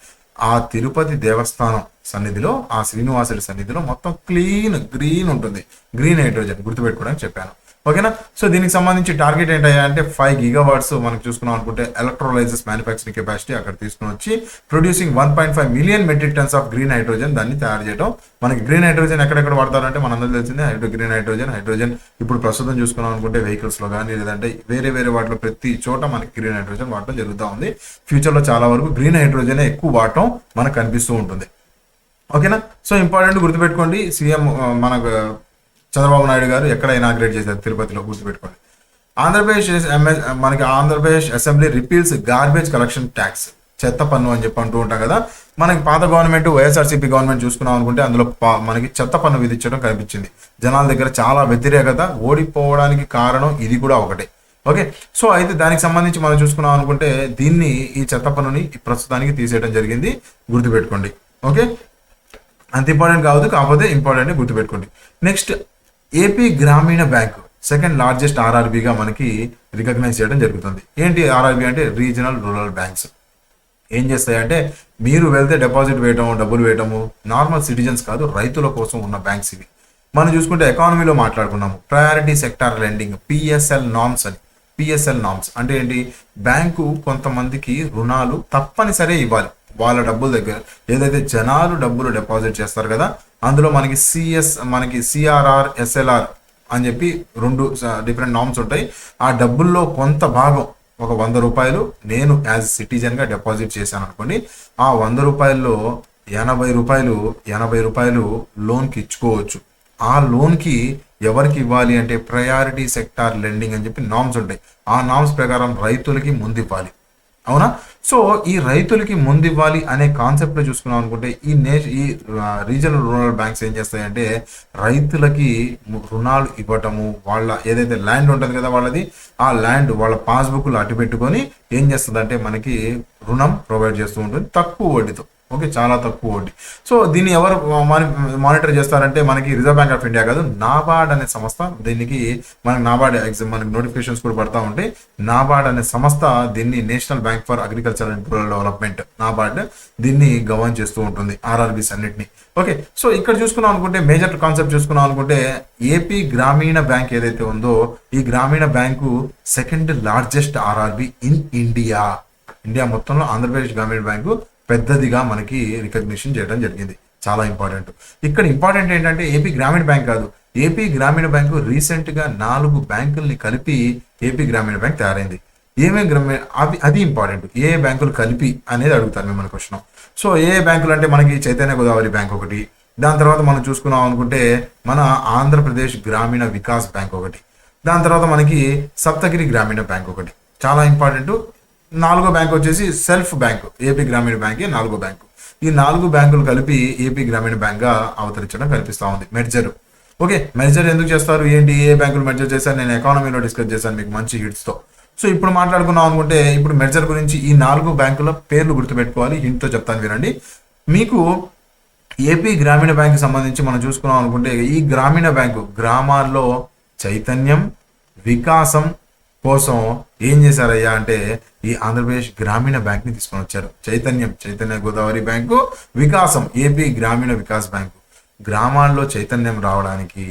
ఆ తిరుపతి దేవస్థానం సన్నిధిలో, ఆ శ్రీనివాసుడి సన్నిధిలో మొత్తం గ్రీన్ ఉంటుంది. గ్రీన్ హైడ్రోజన్ గుర్తుపెట్టుకోవడానికి చెప్పాను. ఓకేనా? సో దీనికి సంబంధించి టార్గెట్ ఏంటయ్యా అంటే 5 గీగావాట్స్ మనకు చూసుకున్నాం అనుకుంటే ఎలక్ట్రోలైజర్స్ మ్యానుఫ్యాక్చరింగ్ కెపాసిటీ అక్కడ తీసుకుని వచ్చి producing 1.5 million metric tons of green hydrogen దాన్ని తయారు చేయడం. మనకి గ్రీన్ హైడ్రోజన్ ఎక్కడెక్కడ వాడతారంటే మనందరూ తెలిసిందే గ్రీన్ హైడ్రోజన్ ఇప్పుడు ప్రస్తుతం చూసుకున్నాం అనుకుంటే వెహికల్స్ లో కానీ లేదంటే వేరే వాటిలో ప్రతి చోట మనకి గ్రీన్ హైడ్రోజన్ వాడటం జరుగుతూ ఉంది. ఫ్యూచర్ లో చాలా వరకు గ్రీన్ హైడ్రోజన్ ఎక్కువ వాడటం మనకు కనిపిస్తూ ఉంటుంది. ఓకేనా? సో ఇంపార్టెంట్ గుర్తుపెట్టుకోండి, సీఎం మనకు చంద్రబాబు నాయుడు గారు ఎక్కడ ఇనాగ్రేట్ చేశారు? తిరుపతిలో. గుర్తుపెట్టుకోండి. Andhra Pradesh assembly repeals garbage collection tax, చెత్త పన్ను అని చెప్పి అంటూ ఉంటాం కదా. మనకి పాత గవర్నమెంట్ వైఎస్ఆర్సీపీ గవర్నమెంట్ చూసుకున్నాం అనుకుంటే అందులో మనకి చెత్త పన్ను విధించడం కనిపించింది. జనాల దగ్గర చాలా వ్యతిరేకత, ఓడిపోవడానికి కారణం ఇది కూడా ఒకటే. ఓకే, సో అయితే దానికి సంబంధించి మనం చూసుకున్నాం అనుకుంటే ఈ చెత్త పన్నుని ప్రస్తుతానికి తీసేయడం జరిగింది. గుర్తుపెట్టుకోండి. ఓకే, అంత ఇంపార్టెంట్ కాకపోతే ఇంపార్టెంట్ గుర్తుపెట్టుకోండి. నెక్స్ట్, ఏపీ గ్రామీణ బ్యాంకు సెకండ్ లార్జెస్ట్ ఆర్ఆర్బీగా మనకి రికగ్నైజ్ చేయడం జరుగుతుంది. ఏంటి ఆర్ఆర్బీ అంటే? Regional rural banks. ఏం చేస్తాయంటే మీరు వెళ్తే డిపాజిట్ వేయటము, డబ్బులు వేయటము నార్మల్ సిటిజన్స్ కాదు, రైతుల కోసం ఉన్న బ్యాంక్స్ ఇవి. మనం చూసుకుంటే ఎకానమీలో మాట్లాడుకున్నాము, priority sector lending, PSL norms అని. పిఎస్ఎల్ నామ్స్ అంటే ఏంటి? బ్యాంకు కొంతమందికి రుణాలు తప్పనిసరి ఇవ్వాలి. వాళ్ళ డబ్బుల దగ్గర ఏదైతే జనాలు డబ్బులు డిపాజిట్ చేస్తారు కదా, అందులో మనకి సిఆర్ఆర్, ఎస్ఎల్ఆర్ అని చెప్పి 2 డిఫరెంట్ నామ్స్ ఉంటాయి. ఆ డబ్బుల్లో కొంత భాగం, ఒక 100 రూపాయలు నేను యాజ్ సిటిజన్గా డిపాజిట్ చేశాను అనుకోండి, ఆ 100 రూపాయల్లో 80 రూపాయలు లోన్కి ఇచ్చుకోవచ్చు. ఆ లోన్కి ఎవరికి ఇవ్వాలి అంటే ప్రయారిటీ సెక్టార్ లెండింగ్ అని చెప్పి నామ్స్ ఉంటాయి. ఆ నామ్స్ ప్రకారం రైతులకి ముందు ఇవ్వాలి. అవునా? సో ఈ రైతులకి ముందు ఇవ్వాలి అనే కాన్సెప్ట్లో చూసుకున్నాం అనుకుంటే ఈ రీజనల్ రూరల్ బ్యాంక్స్ ఏం చేస్తాయంటే రైతులకి రుణాలు ఇవ్వటము, వాళ్ళ ఏదైతే ల్యాండ్ ఉంటుంది కదా వాళ్ళది, ఆ ల్యాండ్ వాళ్ళ పాస్బుక్లు అటు పెట్టుకొని ఏం చేస్తుందంటే మనకి రుణం ప్రొవైడ్ చేస్తూ ఉంటుంది తక్కువ వడ్డీతో. ఓకే, చాలా తక్కువ వడ్డీ. సో దీన్ని ఎవరు మానిటర్ చేస్తారంటే మనకి రిజర్వ్ బ్యాంక్ ఆఫ్ ఇండియా కాదు, నాబార్డ్ అనే సంస్థ. దీనికి మనకి నాబార్డ్ మనకి నోటిఫికేషన్స్ కూడా పడతా ఉంటాయి. నాబార్డ్ అనే సంస్థ దీన్ని national bank for agriculture and rural development, NABARD దీన్ని గవర్న్ చేస్తూ ఉంటుంది ఆర్ఆర్బీస్ అన్నిటిని. ఓకే, సో ఇక్కడ చూసుకున్నాం అనుకుంటే మేజర్ కాన్సెప్ట్ చూసుకున్నాం అనుకుంటే ఏపీ గ్రామీణ బ్యాంక్ ఏదైతే ఉందో ఈ గ్రామీణ bank second largest RRB in India. India మొత్తంలో ఆంధ్రప్రదేశ్ గ్రామీణ బ్యాంకు పెద్దదిగా మనకి రికగ్నిషన్ చేయడం జరిగింది. చాలా ఇంపార్టెంట్. ఇక్కడ ఇంపార్టెంట్ ఏంటంటే ఏపీ గ్రామీణ బ్యాంక్ కాదు, ఏపీ గ్రామీణ బ్యాంకు రీసెంట్గా 4 బ్యాంకుల్ని కలిపి ఏపీ గ్రామీణ బ్యాంక్ తయారైంది. అది ఇంపార్టెంట్. ఏ బ్యాంకులు కలిపి అనేది అడుగుతారు మిమ్మల్ని క్వశ్చన్. సో ఏ బ్యాంకులు అంటే మనకి చైతన్య గోదావరి బ్యాంక్ ఒకటి, దాని తర్వాత మనం చూసుకున్నాం అనుకుంటే మన ఆంధ్రప్రదేశ్ గ్రామీణ వికాస్ బ్యాంక్ ఒకటి, దాని తర్వాత మనకి సప్తగిరి గ్రామీణ బ్యాంక్ ఒకటి. చాలా ఇంపార్టెంట్. 4వ బ్యాంక్ వచ్చేసి సెల్ఫ్ బ్యాంక్, ఏపీ గ్రామీణ బ్యాంకే 4వ బ్యాంకు. ఈ 4 బ్యాంకులు కలిపి ఏపీ గ్రామీణ బ్యాంక్ గా అవతరించడం కనిపిస్తా ఉంది. మెర్జర్. ఓకే, మెర్జర్ ఎందుకు చేస్తారు, ఏంటి, ఏ బ్యాంకులు మెర్జర్ చేశారు, నేను ఎకానమీలో డిస్కస్ చేశాను మీకు మంచి హిట్స్తో. సో ఇప్పుడు మాట్లాడుకున్నాం అనుకుంటే ఇప్పుడు మెర్జర్ గురించి ఈ 4 బ్యాంకుల పేర్లు గుర్తుపెట్టుకోవాలి. హింట్తో చెప్తాను వినండి. మీకు ఏపీ గ్రామీణ బ్యాంక్ సంబంధించి మనం చూసుకున్నాం అనుకుంటే ఈ గ్రామీణ బ్యాంకు గ్రామాల్లో చైతన్యం, వికాసం కోసం ఏం చేశారయ్యా అంటే ఈ ఆంధ్రప్రదేశ్ గ్రామీణ బ్యాంక్ ని తీసుకొని వచ్చారు. చైతన్య గోదావరి బ్యాంకు, వికాసం ఏపీ గ్రామీణ వికాస్ బ్యాంకు. గ్రామాల్లో చైతన్యం రావడానికి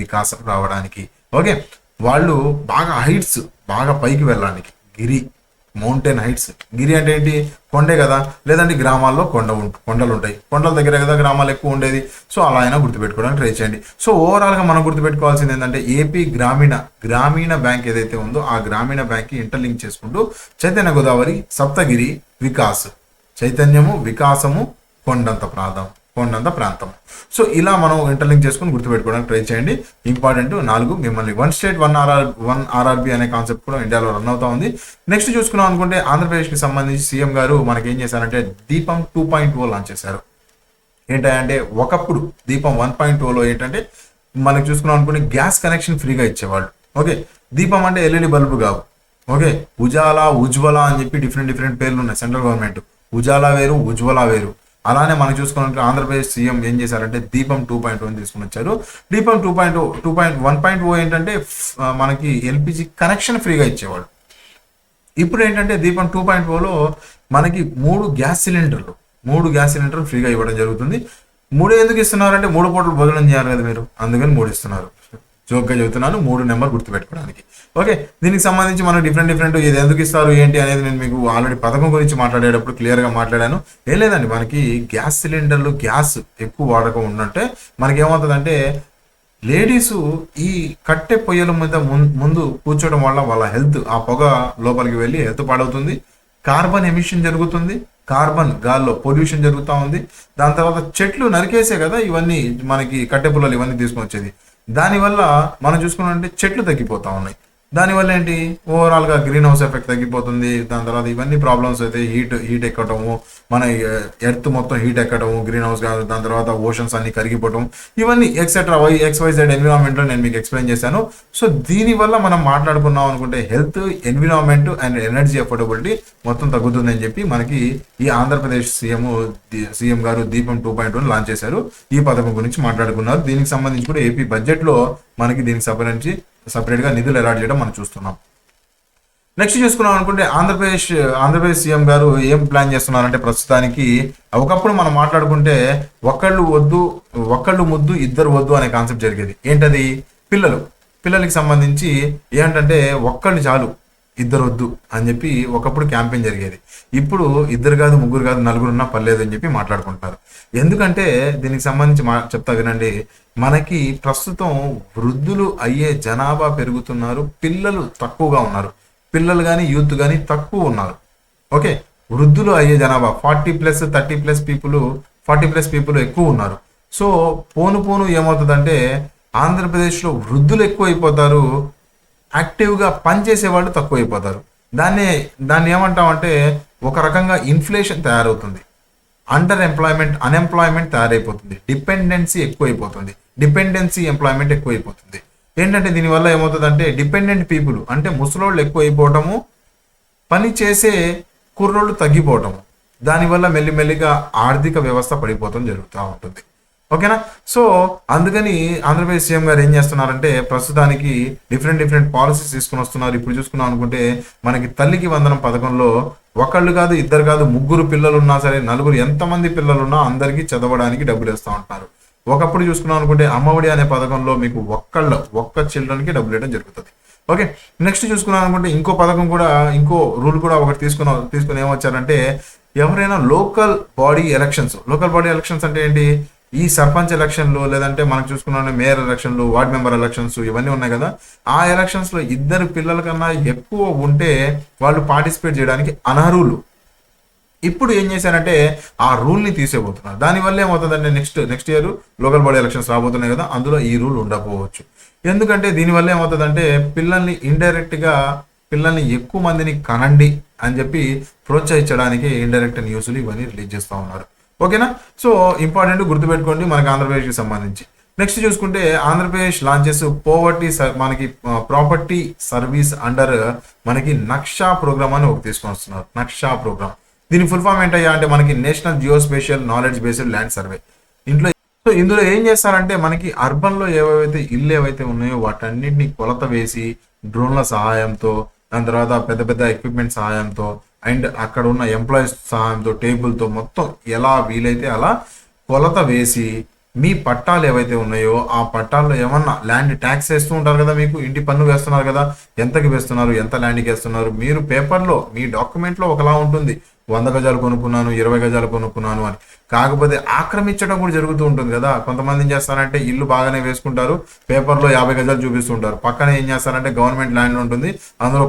వికాసం రావడానికి. ఓకే, వాళ్ళు బాగా పైకి వెళ్ళడానికి మౌంటైన్ హైట్స్. గిరి అంటే ఏంటి? కొండే కదా, లేదంటే గ్రామాల్లో కొండలు ఉంటాయి. కొండల దగ్గర కదా గ్రామాలు ఎక్కువ ఉండేది. సో అలా అయినా గుర్తుపెట్టుకోవడానికి ట్రై చేయండి. సో ఓవరాల్గా మనం గుర్తుపెట్టుకోవాల్సింది ఏంటంటే ఏపీ గ్రామీణ బ్యాంక్ ఏదైతే ఉందో ఆ గ్రామీణ బ్యాంక్కి ఇంటర్లింక్ చేసుకుంటూ చైతన్య గోదావరి, సప్తగిరి, వికాస్, చైతన్యము, వికాసము, కొండంత కొండంత ప్రాంతం. సో ఇలా మనం ఇంటర్లింక్ చేసుకుని గుర్తుపెట్టుకోవడానికి ట్రై చేయండి. ఇంపార్టెంట్ 4 మిమ్మల్ని వన్ స్టేట్ వన్ ఆర్ఆర్బి అనే కాన్సెప్ట్ కూడా ఇండియాలో రన్ అవుతా ఉంది. నెక్స్ట్ చూసుకున్నాం అనుకుంటే ఆంధ్రప్రదేశ్కి సంబంధించి సీఎం గారు మనకి ఏం చేశారంటే దీపం 2.0 లాంచ్ చేశారు. ఏంటంటే ఒకప్పుడు దీపం 1.0లో ఏంటంటే మనకి చూసుకున్నాం అనుకుంటే గ్యాస్ కనెక్షన్ ఫ్రీగా ఇచ్చేవాళ్ళు. ఓకే, దీపం అంటే ఎల్ఈడి బల్బు కావు. ఓకే, ఉజ్వల అని చెప్పి డిఫరెంట్ పేర్లు ఉన్నాయి. సెంట్రల్ గవర్నమెంట్ ఉజాలా వేరు, ఉజ్వల వేరు. అలానే మనం చూసుకున్నట్టు ఆంధ్రప్రదేశ్ సీఎం ఏం చేశారంటే దీపం 2.0 తీసుకుని వచ్చారు. దీపం 1.0 ఏంటంటే మనకి ఎల్పిజి కనెక్షన్ ఫ్రీగా ఇచ్చేవాడు. ఇప్పుడు ఏంటంటే దీపం 2.0లో మనకి 3 గ్యాస్ సిలిండర్లు ఫ్రీగా ఇవ్వడం జరుగుతుంది. 3 ఎందుకు ఇస్తున్నారంటే 3 పూటలు భోజనం చేయాలి కదా మీరు, అందుకని 3 ఇస్తున్నారు. జోక్గా చెబుతున్నాను, 3 నెంబర్ గుర్తుపెట్టుకోవడానికి. ఓకే, దీనికి సంబంధించి మనం డిఫరెంట్ ఇది ఎందుకు ఇస్తారు ఏంటి అనేది నేను మీకు ఆల్రెడీ పథకం గురించి మాట్లాడేటప్పుడు క్లియర్గా మాట్లాడాను. ఏం లేదండి, మనకి గ్యాస్ సిలిండర్లు గ్యాస్ ఎక్కువ వాడకం ఉన్నట్టే మనకి ఏమవుతుందంటే లేడీస్ ఈ కట్టె పొయ్యల మీద ముందు కూర్చోవడం వల్ల వాళ్ళ హెల్త్, ఆ పొగ లోపలికి వెళ్ళి హెల్త్ పాడవుతుంది. కార్బన్ ఎమిషన్ జరుగుతుంది, కార్బన్ గాల్లో పొల్యూషన్ జరుగుతూ ఉంది. దాని తర్వాత చెట్లు నరికేసే కదా ఇవన్నీ మనకి కట్టె పుల్లలు ఇవన్నీ తీసుకొని వచ్చేది. దానివల్ల మనం చూసుకున్నామంటే చెట్లు తగ్గిపోతూ ఉన్నాయి. దానివల్ల ఏంటి ఓవరాల్గా గ్రీన్ హౌస్ ఎఫెక్ట్ తగ్గిపోతుంది. దాని తర్వాత ఇవన్నీ ప్రాబ్లమ్స్ అయితే హీట్ ఎక్కడము, మన ఎర్త్ మొత్తం హీట్ ఎక్కడము, గ్రీన్ హౌస్ కాదు, దాని తర్వాత ఓషన్స్ అన్ని కరిగిపోవటం, ఇవన్నీ ఎక్సెట్రా XYZ ఎన్విరాన్మెంట్లో నేను మీకు ఎక్స్ప్లెయిన్ చేశాను. సో దీనివల్ల మనం మాట్లాడుకున్నాం అనుకుంటే health, environment and energy affordability మొత్తం తగ్గుతుందని చెప్పి మనకి ఈ ఆంధ్రప్రదేశ్ సీఎం గారు దీపం 2.0 లాంచ్ చేశారు. ఈ పథకం గురించి మాట్లాడుకున్నారు. దీనికి సంబంధించి కూడా ఏపీ బడ్జెట్లో మనకి దీనికి సంబంధించి సపరేట్గా నిధులు అలాట్ చేయడం మనం చూస్తున్నాం. నెక్స్ట్ చూసుకున్నాం అనుకుంటే ఆంధ్రప్రదేశ్ సీఎం గారు ఏం ప్లాన్ చేస్తున్నారంటే ప్రస్తుతానికి ఒకప్పుడు మనం మాట్లాడుకుంటే ఒక్కళ్ళు ముద్దు ఇద్దరు వద్దు అనే కాన్సెప్ట్ జరిగేది. ఏంటది? పిల్లలకి సంబంధించి ఏంటంటే ఒక్కళ్ళు చాలు ఇద్దరు వద్దు అని చెప్పి ఒకప్పుడు క్యాంపెయిన్ జరిగేది. ఇప్పుడు ఇద్దరు కాదు, ముగ్గురు కాదు, నలుగురున్నా పర్లేదు అని చెప్పి మాట్లాడుకుంటారు. ఎందుకంటే దీనికి సంబంధించి చెప్తా వినండి. మనకి ప్రస్తుతం వృద్ధులు అయ్యే జనాభా పెరుగుతున్నారు, పిల్లలు తక్కువగా ఉన్నారు. పిల్లలు కానీ యూత్ కానీ తక్కువ ఉన్నారు. ఓకే, వృద్ధులు అయ్యే జనాభా 40+ 30+ పీపుల్ 40+ పీపుల్ ఎక్కువ ఉన్నారు. సో పోను ఏమవుతుందంటే ఆంధ్రప్రదేశ్లో వృద్ధులు ఎక్కువ అయిపోతారు, యాక్టివ్గా పనిచేసే వాళ్ళు తక్కువ అయిపోతారు. దాన్ని ఏమంటామంటే ఒక రకంగా ఇన్ఫ్లేషన్ తయారవుతుంది, అన్ఎంప్లాయ్మెంట్ తయారైపోతుంది, డిపెండెన్సీ ఎంప్లాయ్మెంట్ ఎక్కువైపోతుంది. ఏంటంటే దీనివల్ల ఏమవుతుందంటే డిపెండెంట్ పీపుల్ అంటే ముసలోళ్ళు ఎక్కువ అయిపోవటము, పని చేసే కుర్రోళ్ళు తగ్గిపోవటము, దానివల్ల మెల్లిమెల్లిగా ఆర్థిక వ్యవస్థ పడిపోవటం జరుగుతూ ఉంటుంది. ఓకేనా? సో అందుకని ఆంధ్రప్రదేశ్ సీఎం గారు ఏం చేస్తున్నారంటే ప్రస్తుతానికి డిఫరెంట్ పాలసీస్ తీసుకుని వస్తున్నారు. ఇప్పుడు చూసుకున్నాం అనుకుంటే మనకి తల్లికి వందనం పథకంలో ఒకళ్ళు కాదు, ఇద్దరు కాదు, ముగ్గురు పిల్లలు ఉన్నా సరే, నలుగురు, ఎంతమంది పిల్లలున్నా అందరికీ చదవడానికి డబ్బులు వేస్తూ ఉంటారు. ఒకప్పుడు చూసుకున్నాం అనుకుంటే అమ్మఒడి అనే పథకంలో మీకు ఒక్క చిల్డ్రన్కి డబ్బులు వేయడం జరుగుతుంది. ఓకే, నెక్స్ట్ చూసుకున్నాం అనుకుంటే ఇంకో రూల్ కూడా ఒకటి తీసుకుని ఏమొచ్చారంటే ఎవరైనా లోకల్ బాడీ ఎలక్షన్స్ అంటే ఏంటి? ఈ సర్పంచ్ ఎలక్షన్లు, లేదంటే మనకు చూసుకున్న మేయర్ ఎలక్షన్లు, వార్డ్ మెంబర్ ఎలక్షన్స్ ఇవన్నీ ఉన్నాయి కదా, ఆ ఎలక్షన్స్లో ఇద్దరు పిల్లల కన్నా ఎక్కువ ఉంటే వాళ్ళు పార్టిసిపేట్ చేయడానికి అనర్హులు. ఇప్పుడు ఏం చేశారంటే ఆ రూల్ని తీసేయబోతున్నారు. దానివల్ల ఏమవుతుందంటే next year local body elections రాబోతున్నాయి కదా, అందులో ఈ రూల్ ఉండకపోవచ్చు. ఎందుకంటే దీనివల్ల ఏమవుతుందంటే పిల్లల్ని ఎక్కువ మందిని కనండి అని చెప్పి ప్రోత్సహించడానికి ఇండైరెక్ట్ న్యూస్లు ఇవన్నీ రిలీజ్ చేస్తూ ఉన్నారు. ఓకేనా? సో ఇంపార్టెంట్ గుర్తుపెట్టుకోండి మనకి ఆంధ్రప్రదేశ్కి సంబంధించి. నెక్స్ట్ చూసుకుంటే Andhra Pradesh launches property service under మనకి నక్షా ప్రోగ్రామ్ అని ఒకటి తీసుకొని వస్తున్నారు. నక్షా ప్రోగ్రామ్ దీని ఫుల్ ఫామ్ ఏంటయ్యా అంటే మనకి national geospatial knowledge based land survey. ఇందులో ఏం చేస్తారంటే మనకి అర్బన్లో ఇల్లు ఏవైతే ఉన్నాయో వాటన్నిటిని కొలత వేసి డ్రోన్ల సహాయంతో, దాని తర్వాత పెద్ద ఎక్విప్మెంట్ సహాయంతో అండ్ అక్కడ ఉన్న ఎంప్లాయీస్ సహాయంతో, టేబుల్తో మొత్తం ఎలా వీలైతే అలా కొలత వేసి మీ పట్టాలు ఏవైతే ఉన్నాయో ఆ పట్టాల్లో ఏమన్నా ల్యాండ్ ట్యాక్స్ వేస్తూ ఉంటారు కదా, మీకు ఇంటి పన్ను వేస్తున్నారు కదా, ఎంతకి వేస్తున్నారు, ఎంత ల్యాండ్కి వేస్తున్నారు, మీరు పేపర్లో మీ డాక్యుమెంట్లో ఒకలా ఉంటుంది, 100 గజాలు కొనుక్కున్నాను, 20 గజాలు కొనుక్కున్నాను అని. కాకపోతే ఆక్రమించడం కూడా జరుగుతూ ఉంటుంది కదా. కొంతమంది ఏం చేస్తారంటే ఇల్లు బాగానే వేసుకుంటారు, పేపర్లో 50 గజాలు చూపిస్తుంటారు, పక్కన ఏం చేస్తారంటే గవర్నమెంట్ ల్యాండ్ ఉంటుంది, అందులో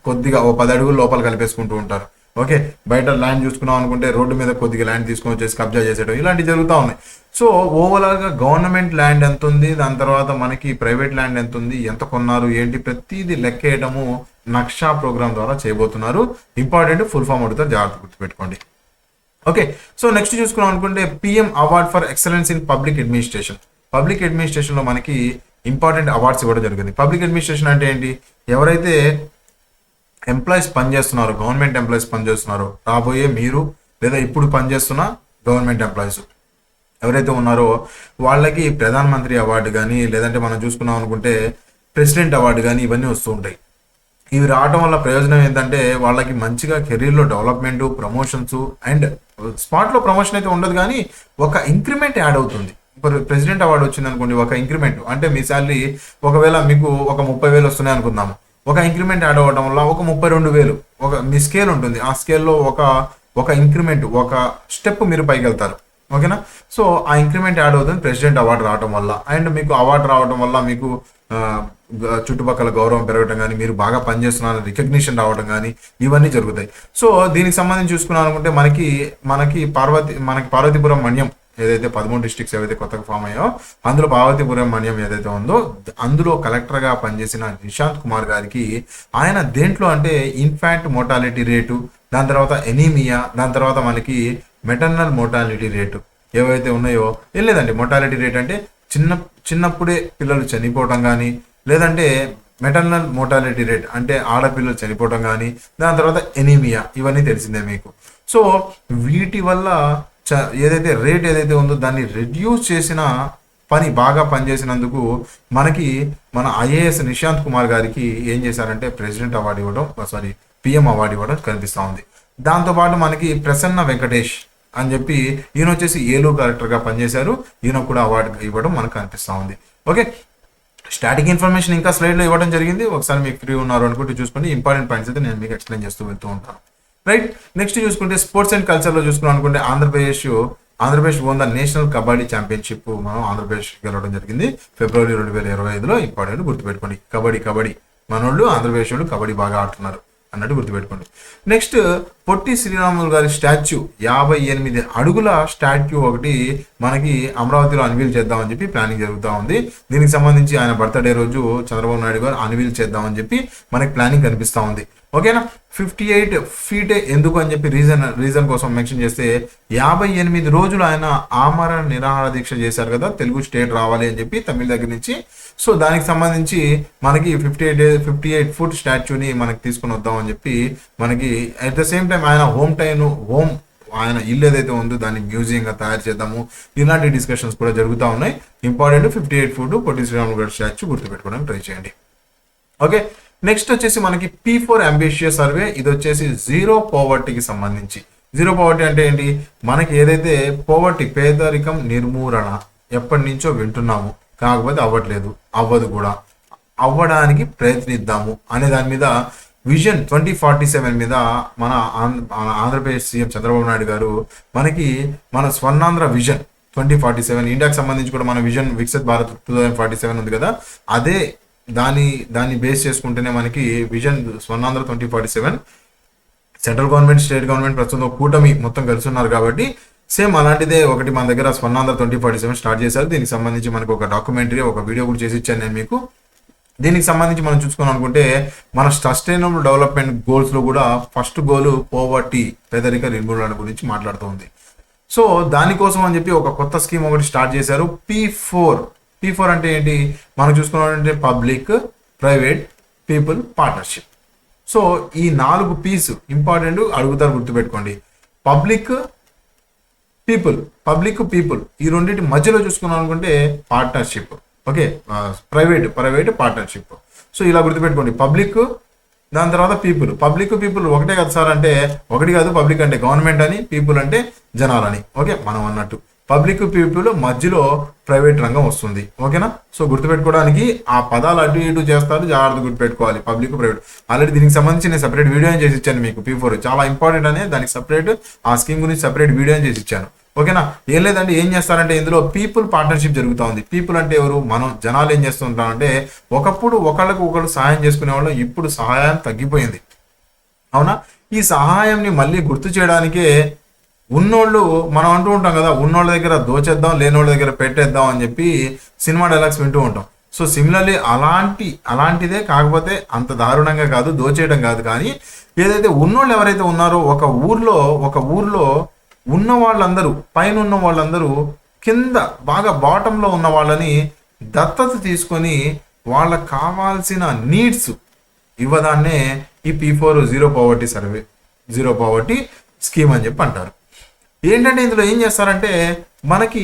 కొద్దిగా 10 అడుగులు లోపల కలిపేసుకుంటూ ఉంటారు. ఓకే, బయట ల్యాండ్ చూసుకున్నాం అనుకుంటే రోడ్డు మీద కొద్దిగా ల్యాండ్ తీసుకొని వచ్చేసి కబ్జా చేసేయడం ఇలాంటివి జరుగుతూ ఉన్నాయి. సో ఓవరాల్గా గవర్నమెంట్ ల్యాండ్ ఎంత ఉంది, దాని తర్వాత మనకి ప్రైవేట్ ల్యాండ్ ఎంత ఉంది, ఎంత కొన్నారు ఏంటి ప్రతిదీ లెక్కేయడము నక్షా ప్రోగ్రామ్ ద్వారా చేయబోతున్నారు. ఇంపార్టెంట్ ఫుల్ ఫామ్ అడుగుతారు, జాగ్రత్త గుర్తుపెట్టుకోండి. ఓకే, సో నెక్స్ట్ చూసుకున్నాం అనుకుంటే PM award for excellence in public administration. Public అడ్మినిస్ట్రేషన్లో మనకి ఇంపార్టెంట్ అవార్డ్స్ ఇవ్వడం జరిగింది. పబ్లిక్ అడ్మినిస్ట్రేషన్ అంటే ఏంటి, ఎవరైతే ఎంప్లాయీస్ పనిచేస్తున్నారో, గవర్నమెంట్ ఎంప్లాయీస్ పనిచేస్తున్నారో, రాబోయే మీరు లేదా ఇప్పుడు పనిచేస్తున్న గవర్నమెంట్ ఎంప్లాయీస్ ఎవరైతే ఉన్నారో వాళ్ళకి ప్రధానమంత్రి అవార్డు కానీ లేదంటే మనం చూసుకున్నాం అనుకుంటే ప్రెసిడెంట్ అవార్డు కానీ ఇవన్నీ వస్తూ ఉంటాయి. ఇవి రావడం వల్ల ప్రయోజనం ఏంటంటే వాళ్ళకి మంచిగా కెరీర్లో డెవలప్మెంట్, ప్రమోషన్స్ అండ్ స్పాట్లో ప్రమోషన్ అయితే ఉండదు కానీ ఒక ఇంక్రిమెంట్ యాడ్ అవుతుంది. ఇప్పుడు ప్రెసిడెంట్ అవార్డు వచ్చింది అనుకోండి, ఒక ఇంక్రిమెంట్ అంటే మీ శాలరీ ఒకవేళ మీకు ఒక 30,000 వస్తున్నాయి అనుకుందాము, ఒక ఇంక్రిమెంట్ యాడ్ అవ్వడం వల్ల ఒక 32,000 ఒక మీ స్కేల్ ఉంటుంది, ఆ స్కేల్లో ఒక ఇంక్రిమెంట్ ఒక స్టెప్ మీరు పైకి వెళ్తారు. ఓకేనా, సో ఆ ఇంక్రిమెంట్ యాడ్ అవుతుంది ప్రెసిడెంట్ అవార్డు రావడం వల్ల. అండ్ మీకు అవార్డు రావడం వల్ల మీకు చుట్టుపక్కల గౌరవం పెరగడం కానీ, మీరు బాగా పనిచేస్తున్నారని రికగ్నిషన్ రావడం కానీ ఇవన్నీ జరుగుతాయి. సో దీనికి సంబంధించి చూసుకున్నాం అనుకుంటే మనకి పార్వతీపురం మన్యం ఏదైతే 13 డిస్ట్రిక్ట్స్ ఏవైతే కొత్తగా ఫామ్ అయ్యో అందులో పార్వతీపురం మన్యం ఏదైతే ఉందో అందులో కలెక్టర్గా పనిచేసిన నిశాంత్ కుమార్ గారికి ఆయన దేంట్లో అంటే ఇన్ఫాంట్ మోర్టాలిటీ రేటు, దాని తర్వాత ఎనీమియా, దాని తర్వాత మనకి మెటర్నల్ మోర్టాలిటీ రేటు ఏవైతే ఉన్నాయో ఏం లేదండి. మోర్టాలిటీ రేట్ అంటే చిన్నప్పుడే పిల్లలు చనిపోవడం కానీ, లేదంటే మెటర్నల్ మోర్టాలిటీ రేట్ అంటే ఆడపిల్లలు చనిపోవడం కానీ, దాని తర్వాత ఎనీమియా ఇవన్నీ తెలిసిందే మీకు. సో వీటి వల్ల ఏదైతే రేట్ ఏదైతే ఉందో దాన్ని రెడ్యూస్ చేసిన బాగా పనిచేసినందుకు మనకి మన ఐఏఎస్ నిశాంత్ కుమార్ గారికి ఏం చేశారంటే ప్రెసిడెంట్ అవార్డు ఇవ్వడం, పిఎం అవార్డు ఇవ్వడం కనిపిస్తూ ఉంది. దాంతోపాటు మనకి ప్రసన్న వెంకటేష్ అని చెప్పి ఈయన వచ్చేసి ఏలూరు కలెక్టర్గా పనిచేశారు, ఈయన కూడా అవార్డు ఇవ్వడం మనకు కనిపిస్తూ ఉంది. ఓకే, స్టాటిక్ ఇన్ఫర్మేషన్ ఇంకా స్లైడ్లో ఇవ్వడం జరిగింది, ఒకసారి మీకు ఫ్రీ ఉన్నారు అనుకుంటే చూసుకోండి. ఇంపార్టెంట్ పాయింట్స్ అయితే నేను మీకు ఎక్స్ప్లెయిన్ చేస్తూ వెళ్తూ ఉంటాను. రైట్, నెక్స్ట్ చూసుకుంటే స్పోర్ట్స్ అండ్ కల్చర్లో చూసుకున్నాం అనుకుంటే Andhra Pradesh own the national kabaddi championship మనం ఆంధ్రప్రదేశ్ గెలవడం జరిగింది February 2025లో. ఇంపార్టెంట్ గుర్తుపెట్టుకోండి, కబడ్డీ మనోళ్ళు ఆంధ్రప్రదేశ్ వాళ్ళు కబడ్డీ బాగా ఆడుతున్నారు అన్నట్టు గుర్తుపెట్టుకోండి. నెక్స్ట్ పొట్టి శ్రీరాములు గారి స్టాచ్యూ 58 అడుగుల స్టాచ్యూ ఒకటి మనకి అమరావతిలో అన్వీల్ చేద్దామని చెప్పి ప్లానింగ్ జరుగుతూ ఉంది. దీనికి సంబంధించి ఆయన బర్త్డే రోజు చంద్రబాబు నాయుడు గారు అన్వీల్ చేద్దామని చెప్పి మనకి ప్లానింగ్ కనిపిస్తూ ఉంది. ఓకేనా, 58 ఫీటే ఎందుకు అని చెప్పి రీజన్ కోసం మెన్షన్ చేస్తే 58 రోజులు ఆయన ఆమరణ నిరాహార దీక్ష చేశారు కదా, తెలుగు స్టేట్ రావాలి అని చెప్పి తమిళ దగ్గర నుంచి. సో దానికి సంబంధించి మనకి 58 ఫుట్ స్టాచ్యూని మనకి తీసుకుని వద్దాం అని చెప్పి మనకి అట్ ద సేమ్ టైం ఆయన ఆయన ఇల్లు ఏదైతే ఉందో దాన్ని మ్యూజియంగా తయారు చేద్దాము, ఇలాంటి డిస్కషన్స్ కూడా జరుగుతూ ఉన్నాయి. ఇంపార్టెంట్ 58 ఫుట్ పొట్టి శ్రీరాములు గారి స్టాచ్యూ గుర్తుపెట్టుకోవడానికి ట్రై చేయండి. ఓకే, నెక్స్ట్ వచ్చేసి మనకి P4 అంబిషియస్ సర్వే. ఇది వచ్చేసి జీరో పోవర్టీకి సంబంధించి. జీరో పోవర్టీ అంటే ఏంటి, మనకి ఏదైతే పేదరికం నిర్మూలన ఎప్పటి నుంచో వింటున్నాము, కాకపోతే అవ్వదు కూడా, అవ్వడానికి ప్రయత్నిద్దాము అనే దాని మీద విజన్ 2047 మీద మన ఆంధ్రప్రదేశ్ సీఎం చంద్రబాబు నాయుడు గారు మనకి మన స్వర్ణాంధ్ర విజన్ 2047 ఇండియాకి సంబంధించి కూడా మన విజన్ వికసిత్ భారత్ 2047 ఉంది కదా, అదే దాన్ని బేస్ చేసుకుంటేనే మనకి vision Swarnandhra 2047 central government, state government ప్రస్తుతం కూటమి మొత్తం కలిసి ఉన్నారు కాబట్టి సేమ్ అలాంటిదే ఒకటి మన దగ్గర స్వర్ణాంధ్ర 2047 స్టార్ట్ చేశారు. దీనికి సంబంధించి మనకు ఒక డాక్యుమెంటరీ, ఒక వీడియో కూడా చేసి ఇచ్చాను నేను మీకు. దీనికి సంబంధించి మనం చూసుకున్నాం అనుకుంటే మన సస్టైనబుల్ డెవలప్మెంట్ గోల్స్లో కూడా ఫస్ట్ గోల్ పోవర్టీ, పేదరిక నిర్మూలన గురించి మాట్లాడుతుంది. సో దానికోసం అని చెప్పి ఒక కొత్త స్కీమ్ ఒకటి స్టార్ట్ చేశారు, P4 అంటే ఏంటి, మనం చూసుకున్నామంటే public, private, people partnership. So ఈ 4 P's ఇంపార్టెంట్, అడుగుతారు గుర్తుపెట్టుకోండి. పబ్లిక్ పీపుల్ ఈ రెండింటి మధ్యలో చూసుకున్నాం అనుకుంటే partnership. Okay, private partnership. So ఇలా గుర్తుపెట్టుకోండి, పబ్లిక్ దాని తర్వాత పీపుల్ ఒకటే కదా సార్ అంటే ఒకటి కాదు, పబ్లిక్ అంటే గవర్నమెంట్ అని, పీపుల్ అంటే జనాలని. ఓకే, మనం అన్నట్టు పబ్లిక్ పీపుల్ మధ్యలో ప్రైవేట్ రంగం వస్తుంది. ఓకేనా, సో గుర్తుపెట్టుకోవడానికి ఆ పదాలు అటు ఇటు చేస్తారు, జాగ్రత్త గుర్తుపెట్టుకోవాలి. పబ్లిక్ ప్రైవేట్ ఆల్రెడీ దీనికి సంబంధించి నేను సపరేట్ వీడియో చేసి ఇచ్చాను మీకు. P4 చాలా ఇంపార్టెంట్ అనే దానికి సపరేట్, ఆ స్కీమ్ గురించి సపరేట్ వీడియో చేసి ఇచ్చాను. ఓకేనా, ఏం లేదంటే ఏం చేస్తారంటే ఇందులో పీపుల్ పార్ట్నర్షిప్ జరుగుతూ ఉంది. పీపుల్ అంటే ఎవరు, మనం జనాలు ఏం చేస్తుంటామంటే ఒకప్పుడు ఒకళ్ళకు సహాయం చేసుకునే వాళ్ళం, ఇప్పుడు సహాయం తగ్గిపోయింది. అవునా, ఈ సహాయంని మళ్ళీ గుర్తు చేయడానికే ఉన్నోళ్ళు మనం అంటూ ఉంటాం కదా, ఉన్నోళ్ళ దగ్గర దోచేద్దాం, లేనోళ్ళ దగ్గర పెట్టేద్దాం అని చెప్పి సినిమా డైలాగ్స్ వింటూ ఉంటాం. సో సిమిలర్లీ అలాంటిదే, కాకపోతే అంత దారుణంగా కాదు, దోచేయడం కాదు. కానీ ఏదైతే ఉన్నోళ్ళు ఎవరైతే ఉన్నారో ఒక ఊర్లో ఉన్న వాళ్ళందరూ, పైన ఉన్న వాళ్ళందరూ కింద బాగా బాటంలో ఉన్న వాళ్ళని దత్తత తీసుకొని వాళ్ళకి కావాల్సిన నీడ్స్ ఇవ్వదాన్నే ఈ P4 జీరో పావర్టీ స్కీమ్ అని చెప్పి అంటారు. ఏంటంటే ఇందులో ఏం చేస్తారంటే మనకి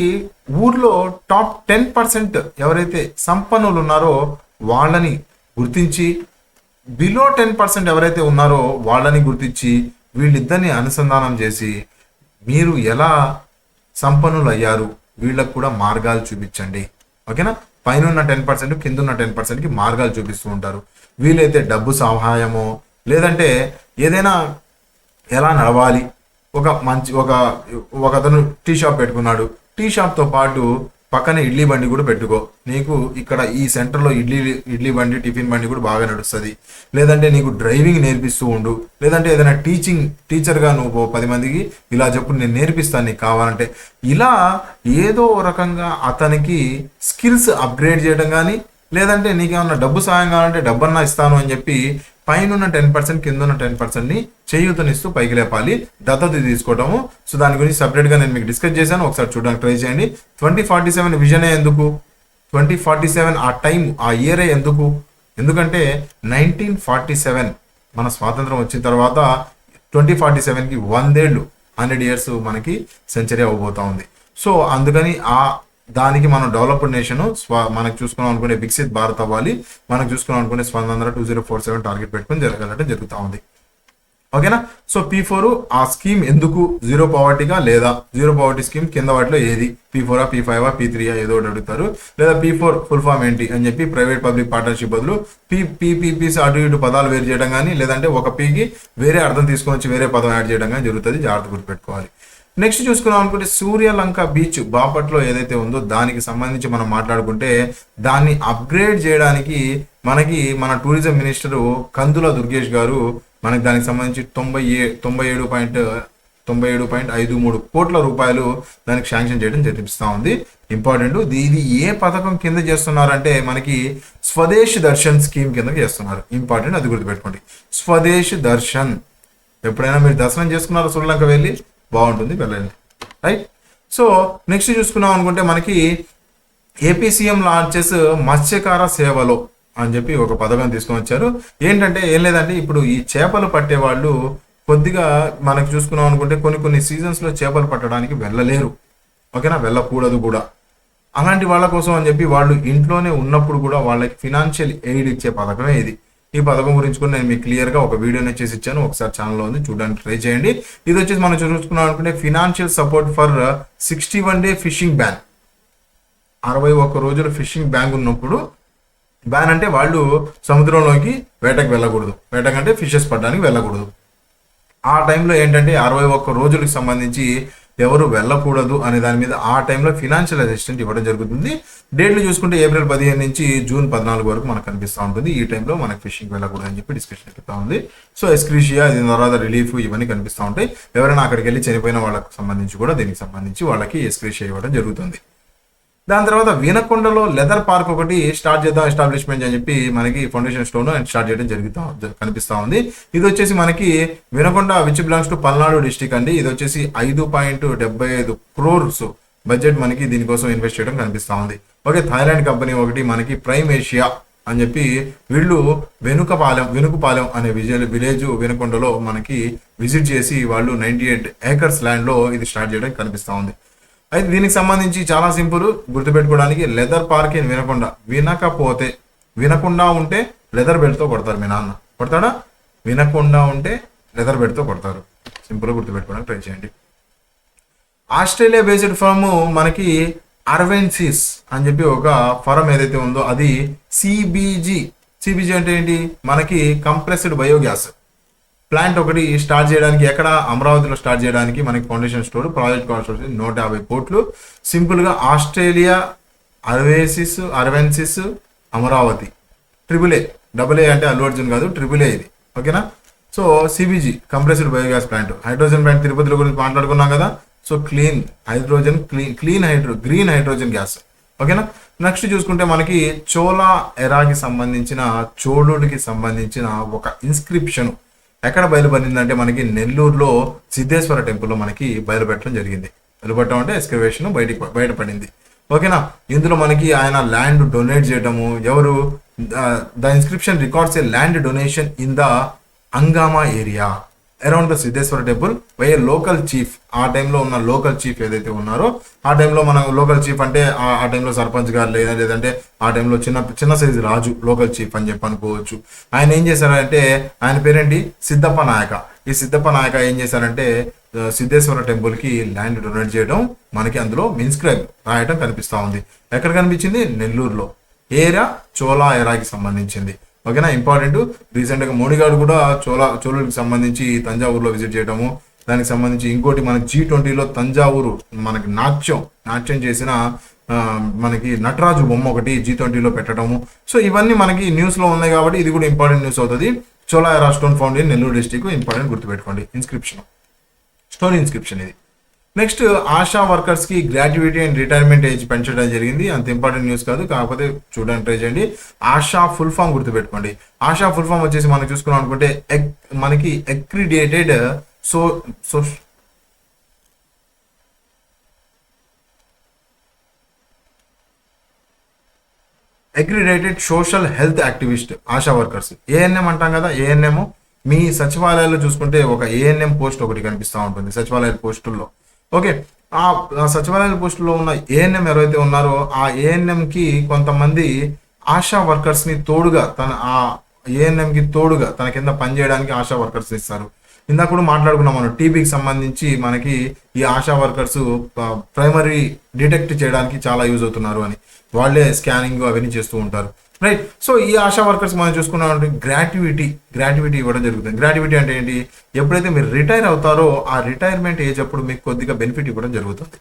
ఊర్లో టాప్ 10% ఎవరైతే సంపన్నులు ఉన్నారో వాళ్ళని గుర్తించి, బిలో 10% ఎవరైతే ఉన్నారో వాళ్ళని గుర్తించి వీళ్ళిద్దరిని అనుసంధానం చేసి మీరు ఎలా సంపన్నులు అయ్యారు వీళ్ళకు కూడా మార్గాలు చూపించండి. ఓకేనా? పైన ఉన్న 10%, కింద ఉన్న 10%కి మార్గాలు చూపిస్తూ ఉంటారు. వీలైతే డబ్బు సహాయమో, లేదంటే ఏదైనా ఎలా నడవాలి, ఒక అతను టీ షాప్ పెట్టుకున్నాడు, టీ షాప్తో పాటు పక్కనే ఇడ్లీ బండి కూడా పెట్టుకో, నీకు ఇక్కడ ఈ సెంటర్లో ఇడ్లీ బండి, టిఫిన్ బండి కూడా బాగా నడుస్తుంది. లేదంటే నీకు డ్రైవింగ్ నేర్పిస్తూ ఉండు, లేదంటే ఏదైనా టీచర్గా నువ్వు 10 మందికి ఇలా చెప్పు, నేను నేర్పిస్తాను నీకు కావాలంటే. ఇలా ఏదో రకంగా అతనికి స్కిల్స్ అప్గ్రేడ్ చేయడం కానీ, లేదంటే నీకేమన్నా డబ్బు సాయం కావాలంటే డబ్బన్నా ఇస్తాను అని చెప్పి పైన ఉన్న 10%, కింద ఉన్న 10%ని చేయూతనిస్తూ పైకి లేపాలి, దత్తత తీసుకోవడము. సో దాని గురించి సపరేట్గా నేను మీకు డిస్కస్ చేశాను, ఒకసారి చూడడానికి ట్రై చేయండి. 2047 విజనే ఎందుకు, 2047 ఆ టైం, ఆ ఇయరే ఎందుకు? ఎందుకంటే 1947 మన స్వాతంత్రం వచ్చిన తర్వాత 2047కి 100 ఏళ్ళు, 100 years మనకి సెంచరీ అవ్వబోతా ఉంది. సో అందుకని దానికి మనం డెవలప్డ్ నేషన్, మనకు చూసుకున్నాం అనుకునే వికసిత్ భారత్ అవ్వాలి, మనకు చూసుకున్నాం అనుకునే స్వాతంత్ర 2047 టార్గెట్ పెట్టుకుని జరగాలంటే జరుగుతూ ఉంది. ఓకేనా? సో P4 ఆ స్కీమ్ ఎందుకు జీరో పావర్టీగా, లేదా జీరో పావర్టీ స్కీమ్ కింద వాటిలో ఏది, P4 P5 P3 ఏదో ఒకటి అడుగుతారు. లేదా P4 ఫుల్ ఫామ్ ఏంటి అని చెప్పి ప్రైవేట్ పబ్లిక్ పార్ట్నర్షిప్ బదులు పీపీపీస్ అటు ఇటు పదాలు వేరు చేయడం కానీ, లేదంటే ఒక పీకి వేరే అర్థం తీసుకొని వచ్చి వేరే పదం యాడ్ చేయడం కానీ జరుగుతుంది. జాగ్రత్త గుర్తుపెట్టుకోవాలి. నెక్స్ట్ చూసుకున్నాం అనుకుంటే సూర్యలంక బీచ్ బాపట్లో ఏదైతే ఉందో దానికి సంబంధించి మనం మాట్లాడుకుంటే, దాన్ని అప్గ్రేడ్ చేయడానికి మన టూరిజం మినిస్టరు కందుల దుర్గేష్ గారు మనకి దానికి సంబంధించి 97.53 కోట్ల రూపాయలు దానికి శాంక్షన్ చేయడం జరిపిస్తూ ఉంది. ఇంపార్టెంట్. ఇది ఏ పథకం కింద చేస్తున్నారంటే మనకి స్వదేశ్ దర్శన్ స్కీమ్ కింద చేస్తున్నారు. ఇంపార్టెంట్, అది గుర్తుపెట్టుకోండి. స్వదేశ్ దర్శన్. ఎప్పుడైనా మీరు దర్శనం చేసుకున్నారో శ్రీలంక వెళ్ళి, బాగుంటుంది, వెళ్ళండి. రైట్. సో నెక్స్ట్ చూసుకున్నాం అనుకుంటే మనకి ఏపీ సీఎం లాంచెస్ మత్స్యకార సేవలో అని చెప్పి ఒక పథకం తీసుకొని వచ్చారు. ఏంటంటే ఏం లేదంటే ఇప్పుడు ఈ చేపలు పట్టే వాళ్ళు కొద్దిగా మనకు చూసుకున్నాం అనుకుంటే కొన్ని సీజన్స్లో చేపలు పట్టడానికి వెళ్ళలేరు. ఓకేనా? వెళ్ళకూడదు కూడా. అలాంటి వాళ్ళ కోసం అని చెప్పి వాళ్ళు ఇంట్లోనే ఉన్నప్పుడు కూడా వాళ్ళకి ఫినాన్షియల్ ఎయిడ్ ఇచ్చే పథకమే ఇది. ఈ పథకం గురించి కూడా నేను మీకు క్లియర్గా ఒక వీడియోని చేసి ఇచ్చాను, ఒకసారి ఛానల్లో ఉంది, చూడడానికి ట్రై చేయండి. ఇది వచ్చేసి మనం చూసుకున్నాం అనుకుంటే financial support for 61 day fishing ban. 61 రోజులు ఫిషింగ్ బ్యాన్ ఉన్నప్పుడు, బ్యాన్ అంటే వాళ్ళు సముద్రంలోకి వేటకు వెళ్ళకూడదు, వేటకంటే ఫిషెస్ పట్టడానికి వెళ్ళకూడదు. ఆ టైంలో ఏంటంటే 61 రోజులకు సంబంధించి ఎవరు వెళ్ళకూడదు అనే దాని మీద ఆ టైంలో ఫినాన్షియల్ అసిస్టెంట్ ఇవ్వడం జరుగుతుంది. డేట్లు చూసుకుంటే ఏప్రిల్ 15 నుంచి జూన్ 14 వరకు మనకు కనిపిస్తూ ఉంటుంది. ఈ టైంలో మనకు ఫిషింగ్ వెళ్ళకూడదు అని చెప్పి డిస్కషన్ చెప్తా ఉంది. సో ఎస్క్రీషియా, దీని తర్వాత రిలీఫ్, ఇవన్నీ కనిపిస్తూ ఉంటాయి. ఎవరైనా అక్కడికి వెళ్ళి చనిపోయిన వాళ్ళకి సంబంధించి కూడా దీనికి సంబంధించి వాళ్ళకి ఎస్క్రీషియా ఇవ్వడం జరుగుతుంది. దాని తర్వాత వినకొండలో లెదర్ పార్క్ ఒకటి స్టార్ట్ చేద్దాం, ఎస్టాబ్లిష్మెంట్ అని చెప్పి మనకి ఫౌండేషన్ స్టోన్ స్టార్ట్ చేయడం కనిపిస్తూ ఉంది. ఇది వచ్చేసి మనకి Vinukonda which belongs to Palnadu district అండి. ఇది వచ్చేసి 5.75 crores బడ్జెట్ మనకి దీనికోసం ఇన్వెస్ట్ చేయడం కనిపిస్తూ ఉంది. ఓకే. థాయిలాండ్ కంపెనీ ఒకటి మనకి ప్రైమ్ ఏషియా అని చెప్పి వీళ్ళు వెనుకపాలెం అనే విలేజ్ వినకొండలో మనకి విజిట్ చేసి వాళ్ళు 98 acres ల్యాండ్లో ఇది స్టార్ట్ చేయడం కనిపిస్తూ ఉంది. అయితే దీనికి సంబంధించి చాలా సింపుల్ గుర్తుపెట్టుకోవడానికి, లెదర్ పార్క్ ఇన్ వినకొండ. వినకుండా ఉంటే లెదర్ బెల్ట్తో కొడతారు. మీ నాన్న కొడతాడా? వినకుండా ఉంటే లెదర్ బెల్ట్తో కొడతారు. సింపుల్గా గుర్తుపెట్టుకోవడానికి ట్రై చేయండి. ఆస్ట్రేలియా బేస్డ్ ఫర్మ్ మనకి అర్వెన్సిస్ అని చెప్పి ఒక ఫర్మ్ ఏదైతే ఉందో అది సిబిజీ అంటే ఏంటి, మనకి కంప్రెస్డ్ బయోగ్యాస్ ప్లాంట్ ఒకటి స్టార్ట్ చేయడానికి, ఎక్కడ, అమరావతిలో స్టార్ట్ చేయడానికి మనకి ఫౌండేషన్ స్టోర్ ప్రాజెక్ట్ కాస్ట్ 150 కోట్లు. సింపుల్గా ఆస్ట్రేలియా అర్వెన్సిస్ అమరావతి AA అంటే అల్లు అర్జున్ కాదు, AAA ఇది. ఓకేనా? So CBG compressed biogas plant, hydrogen plant తిరుపతిలో గురించి మాట్లాడుకున్నాం కదా. So green hydrogen gas. ఓకేనా. నెక్స్ట్ చూసుకుంటే మనకి చోళా ఎరాకి సంబంధించిన చోళుడికి సంబంధించిన ఒక ఇన్స్క్రిప్షన్ ఎక్కడ బయలుపడిందంటే మనకి నెల్లూరులో సిద్ధేశ్వర టెంపుల్లో మనకి బయలుపెట్టడం జరిగింది. బయలుపెట్టడం అంటే ఎక్స్కవేషన్ బయటపడింది. ఓకేనా. ఇందులో మనకి ఆయన ల్యాండ్ డొనేట్ చేయడము, ఎవరు the inscription records a land donation in the Angama area around the Siddheshwara temple by a local chief. ఆ టైంలో ఉన్న లోకల్ చీఫ్ ఏదైతే ఉన్నారో, ఆ టైంలో మనం లోకల్ చీఫ్ అంటే ఆ టైంలో సర్పంచ్ గారు లేదంటే ఆ టైంలో చిన్న సైజు రాజు లోకల్ చీఫ్ అని చెప్పి అనుకోవచ్చు. ఆయన ఏం చేశారంటే, ఆయన పేరేంటి, సిద్ధప్ప నాయక. ఈ సిద్ధప్ప నాయక ఏం చేశారంటే సిద్ధేశ్వర టెంపుల్ కి ల్యాండ్ డొనేట్ చేయడం మనకి అందులో ఇన్స్క్రైబ్ రాయడం కనిపిస్తా ఉంది. ఎక్కడ కనిపించింది? నెల్లూరులో. ఏరియా చోళా ఎరాకి సంబంధించింది. ఓకేనా. ఇంపార్టెంట్. రీసెంట్ గా మోడీ గారు కూడా చోళులకు సంబంధించి తంజావూరులో విజిట్ చేయడము, దానికి సంబంధించి ఇంకోటి మనకి G20లో తంజావూరు మనకి నాట్యం చేసిన మనకి నటరాజు బొమ్మ ఒకటి G20లో పెట్టడము. సో ఇవన్నీ మనకి న్యూస్ లో ఉన్నాయి కాబట్టి ఇది కూడా ఇంపార్టెంట్ న్యూస్ అవుతుంది. చోళా ఎరా stone found in Nellore district, important గుర్తుపెట్టుకోండి. స్టోన్ ఇన్స్క్రిప్షన్ ఇది. నెక్స్ట్ ఆశా వర్కర్స్ కి గ్రాడ్యుయేటీ అండ్ రిటైర్మెంట్ ఏజ్ పెంచడం జరిగింది. అంత ఇంపార్టెంట్ న్యూస్ కాదు, కాకపోతే చూడడానికి ట్రై చేయండి. ఆశా ఫుల్ ఫామ్ గుర్తుపెట్టుకోండి. ఆశా ఫుల్ ఫామ్ వచ్చేసి మనం చూసుకున్నాం అనుకుంటే మనకి accredited social health activist ASHA workers. ANM అంటాం కదా. ఏఎన్ఎం మీ సచివాలయాల్లో చూసుకుంటే ఒక ఏఎన్ఎం పోస్ట్ ఒకటి కనిపిస్తూ ఉంటుంది సచివాలయ పోస్టుల్లో. ఓకే. ఆ సచివాలయ పోస్టుల్లో ఉన్న ఏఎన్ఎం ఎవరైతే ఉన్నారో ఆ ఏఎన్ఎం కి కొంతమంది ఆశా వర్కర్స్ ని తోడుగా ఆ ఏఎన్ఎం కి తోడుగా తన కింద పనిచేయడానికి ఆశా వర్కర్స్ ఇస్తారు. ఇందాక కూడా మాట్లాడుకున్నాం మనం, టీబీకి సంబంధించి మనకి ఈ ఆశా వర్కర్స్ ప్రైమరీ డిటెక్ట్ చేయడానికి చాలా యూజ్ అవుతున్నారు అని, వాళ్ళే స్కానింగ్ అవన్నీ చేస్తూ ఉంటారు. రైట్. సో ఈ ఆశా వర్కర్స్ మనం చూసుకున్నామంటే గ్రాట్యుటీ ఇవ్వడం జరుగుతుంది. గ్రాట్యుటీ అంటే ఏంటి? ఎప్పుడైతే మీరు రిటైర్ అవుతారో ఆ రిటైర్మెంట్ ఏజ్ అప్పుడు మీకు కొద్దిగా బెనిఫిట్ ఇవ్వడం జరుగుతుంది.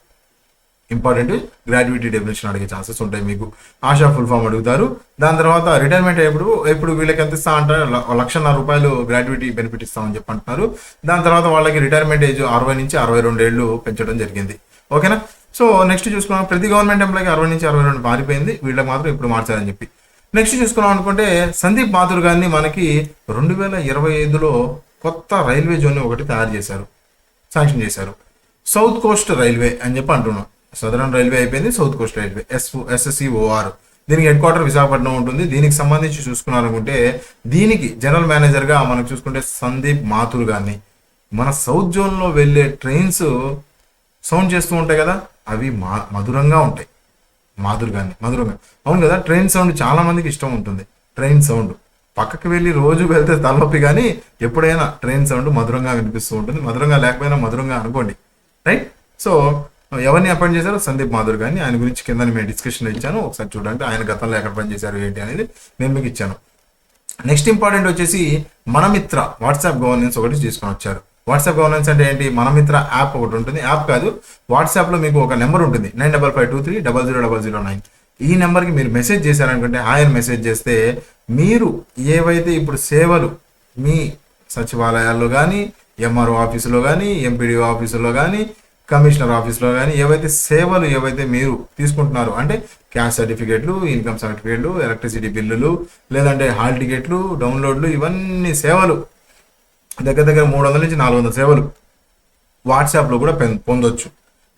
ఇంపార్టెంట్. గ్రాట్యుటీ డెఫినేషన్ అడిగే ఛాన్సెస్ ఉంటాయి మీకు. ఆశా ఫుల్ ఫామ్ అడుగుతారు. దాని తర్వాత రిటైర్మెంట్ అయ్యేప్పుడు వీళ్ళకి ఎంత ఇస్తా అంటారు? ₹1,00,000 గ్రాట్యుటీ బెనిఫిట్ ఇస్తామని చెప్పి అంటున్నారు. దాని తర్వాత వాళ్ళకి రిటైర్మెంట్ ఏజ్ 60 నుంచి 62 ఏళ్ళు పెంచడం జరిగింది. ఓకేనా. సో నెక్స్ట్ చూసుకున్నాం, ప్రతి గవర్నమెంట్ ఎంప్లాయ్కి 60 నుంచి 62 మారిపోయింది, వీళ్ళకి మాత్రం ఇప్పుడు మార్చారని చెప్పి. నెక్స్ట్ చూసుకున్నాం అనుకుంటే సందీప్ మాథుర్ గారిని మనకి 2025లో కొత్త రైల్వే జోన్ ఒకటి శాంక్షన్ చేశారు. సౌత్ కోస్ట్ రైల్వే అని చెప్పి అంటున్నాం. సదరన్ రైల్వే అయిపోయింది, సౌత్ కోస్ట్ రైల్వే SSCOR. దీనికి హెడ్ క్వార్టర్ విశాఖపట్నం ఉంటుంది. దీనికి సంబంధించి చూసుకున్నారనుకుంటే దీనికి జనరల్ మేనేజర్ గా మనకు చూసుకుంటే సందీప్ మాథుర్ గారిని. మన సౌత్ జోన్ లో వెళ్ళే ట్రైన్స్ సౌండ్ చేస్తూ ఉంటాయి కదా, అవి మధురంగా ఉంటాయి. మధురంగా అవును కదా. ట్రైన్ సౌండ్ చాలా మందికి ఇష్టం ఉంటుంది. ట్రైన్ సౌండ్ పక్కకి వెళ్ళి రోజు వెళ్తే తలనొప్పి, కానీ ఎప్పుడైనా ట్రైన్ సౌండ్ మధురంగా వినిపిస్తూ ఉంటుంది. మధురంగా లేకపోయినా మధురంగా అనుకోండి. రైట్. సో ఎవరిని అపాయింట్ చేశారో? సందీప్ మాథుర్ గారిని. ఆయన గురించి కింద మేము డిస్కషన్ ఇచ్చాను, ఒకసారి చూడండి. ఆయన గతంలో ఎక్కడ పనిచేశారు ఏంటి అనేది నేను మీకు ఇచ్చాను. నెక్స్ట్ ఇంపార్టెంట్ వచ్చేసి మనమిత్ర వాట్సాప్ గవర్నెన్స్ ఒకటి తీసుకొని వచ్చారు. వాట్సాప్ గవర్నెన్స్ అంటే ఏంటి? మనమిత్ర యాప్ ఒకటి ఉంటుంది. యాప్ కాదు, వాట్సాప్లో మీకు ఒక నెంబర్ ఉంటుంది 9552300009. ఈ నెంబర్కి మీరు మెసేజ్ చేశారనుకుంటే, ఆయన మెసేజ్ చేస్తే మీరు ఏవైతే ఇప్పుడు సేవలు మీ సచివాలయాల్లో కానీ, ఎంఆర్ఓ ఆఫీసులో కానీ, ఎంపీడీఓ ఆఫీసులో కానీ, కమిషనర్ ఆఫీస్లో కానీ ఏవైతే మీరు తీసుకుంటున్నారు అంటే క్యాస్ట్ సర్టిఫికేట్లు, ఇన్కమ్ సర్టిఫికేట్లు, ఎలక్ట్రిసిటీ బిల్లులు, లేదంటే హాల్ టికెట్లు, డౌన్లోడ్లు, ఇవన్నీ సేవలు దగ్గర 300 నుంచి 400 సేవలు వాట్సాప్లో కూడా పొందొచ్చు.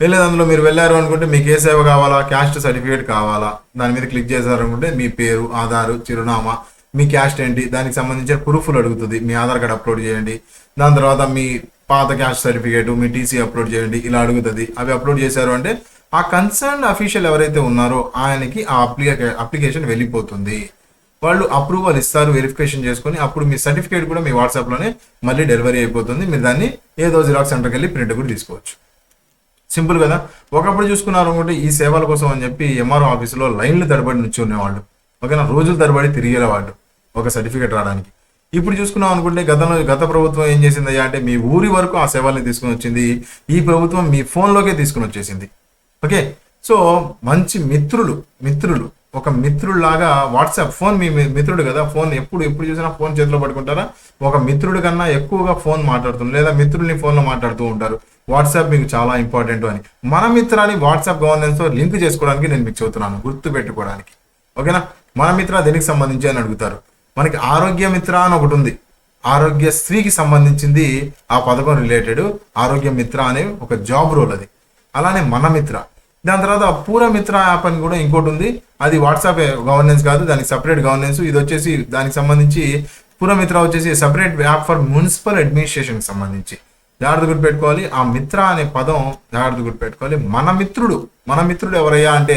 లేదు అందులో మీరు వెళ్ళారు అనుకుంటే మీకు ఏ సేవ కావాలా? క్యాస్ట్ సర్టిఫికేట్ కావాలా? దాని మీద క్లిక్ చేశారనుకుంటే మీ పేరు, ఆధారు, చిరునామా, మీ క్యాస్ట్ ఏంటి, దానికి సంబంధించిన ప్రూఫ్లు అడుగుతుంది. మీ ఆధార్ కార్డ్ అప్లోడ్ చేయండి. దాని తర్వాత మీ పాత క్యాస్ట్ సర్టిఫికేట్, మీ టీసీ అప్లోడ్ చేయండి, ఇలా అడుగుతుంది. అవి అప్లోడ్ చేశారు అంటే ఆ కన్సర్న్ అఫీషియల్ ఎవరైతే ఉన్నారో ఆయనకి ఆ అప్లికేషన్ వెళ్ళిపోతుంది. వాళ్ళు అప్రూవల్ ఇస్తారు, వెరిఫికేషన్ చేసుకొని అప్పుడు మీ సర్టిఫికేట్ కూడా మీ వాట్సాప్లోనే మళ్ళీ డెలివరీ అయిపోతుంది. మీరు దాన్ని ఏదో జిరాక్స్ సెంటర్కి వెళ్ళి ప్రింట్ కూడా తీసుకోవచ్చు. సింపుల్ కదా. ఒకప్పుడు చూసుకున్నారు అనుకుంటే ఈ సేవల కోసం అని చెప్పి ఎంఆర్ఓ ఆఫీసులో లైన్లు తడబడి నుంచి ఉండేవాళ్ళు. ఓకేనా. రోజులు తరబడి తిరిగేవాళ్ళు ఒక సర్టిఫికేట్ రావడానికి. ఇప్పుడు చూసుకున్నాం అనుకుంటే గత ప్రభుత్వం ఏం చేసిందయ్యా అంటే మీ ఊరి వరకు ఆ సేవల్ని తీసుకుని వచ్చింది. ఈ ప్రభుత్వం మీ ఫోన్లోకే తీసుకుని వచ్చేసింది. ఓకే. సో మంచి మిత్రులు ఒక మిత్రుల్లాగా వాట్సాప్ ఫోన్ మీ మిత్రుడు కదా. ఫోన్ ఎప్పుడు చూసినా ఫోన్ చేతిలో పట్టుకుంటారా? ఒక మిత్రుడి కన్నా ఎక్కువగా ఫోన్ మాట్లాడుతున్నారు, లేదా మిత్రుల్ని ఫోన్లో మాట్లాడుతూ ఉంటారు. వాట్సాప్ మీకు చాలా ఇంపార్టెంట్ అని. మన మిత్రాన్ని వాట్సాప్ గవర్నెన్స్తో లింక్ చేసుకోవడానికి నేను మీకు చెబుతున్నాను, గుర్తు పెట్టుకోవడానికి. ఓకేనా? మన మిత్ర దేనికి సంబంధించి అని అడుగుతారు. మనకి ఆరోగ్య మిత్ర అని ఒకటి ఉంది, ఆరోగ్యశ్రీకి సంబంధించింది ఆ పథకం రిలేటెడ్. ఆరోగ్య మిత్ర అనే ఒక జాబ్ రోల్ అది. అలానే మన మిత్ర, దాని తర్వాత పూరమిత్ర యాప్ అని కూడా ఇంకోటి ఉంది. అది వాట్సాప్ గవర్నెన్స్ కాదు, దానికి సపరేట్ గవర్నెన్స్. ఇది వచ్చేసి దానికి సంబంధించి పూరమిత్ర వచ్చేసి సపరేట్ యాప్ ఫర్ మున్సిపల్ అడ్మినిస్ట్రేషన్కి సంబంధించి. జాగ్రత్త గుర్తుపెట్టుకోవాలి, ఆ మిత్ర అనే పదం జాగ్రత్త గుర్తుపెట్టుకోవాలి. మన మిత్రుడు ఎవరయ్యా అంటే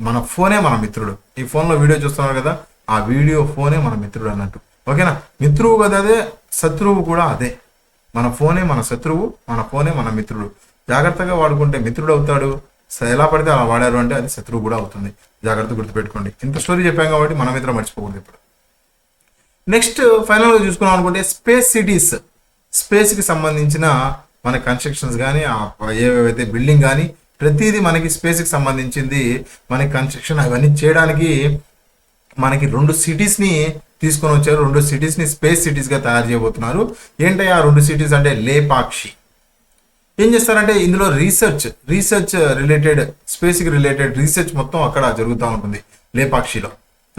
మన ఫోనే మన మిత్రుడు. ఈ ఫోన్లో వీడియో చూస్తున్నారు కదా, ఆ వీడియో ఫోనే మన మిత్రుడు అన్నట్టు. ఓకేనా? మిత్రువు కదా అదే, శత్రువు కూడా అదే. మన ఫోనే మన శత్రువు, మన ఫోనే మన మిత్రుడు. జాగ్రత్తగా వాడుకుంటే మిత్రుడు అవుతాడు, ఎలా పడితే అలా వాడారు అంటే అది శత్రువు కూడా అవుతుంది. జాగ్రత్త గుర్తుపెట్టుకోండి. ఇంత స్టోరీ చెప్పాం కాబట్టి మన మిత్రం మర్చిపోకూడదు. ఇప్పుడు నెక్స్ట్ ఫైనల్గా చూసుకున్నాం అనుకుంటే స్పేస్ సిటీస్. స్పేస్కి సంబంధించిన మన కన్స్ట్రక్షన్స్ కానీ, ఏవేవైతే బిల్డింగ్ కానీ ప్రతిదీ మనకి స్పేస్కి సంబంధించింది. మనకి కన్స్ట్రక్షన్ అవన్నీ చేయడానికి మనకి 2 సిటీస్ని తీసుకొని వచ్చారు. 2 సిటీస్ని స్పేస్ సిటీస్గా తయారు చేయబోతున్నారు. ఏంటయ్యా ఆ 2 సిటీస్ అంటే లేపాక్షి. ఏం చేస్తారంటే ఇందులో రీసెర్చ్ రిలేటెడ్, స్పేస్కి రిలేటెడ్ రీసెర్చ్ మొత్తం అక్కడ జరుగుతూ ఉంటుంది లేపాక్షిలో,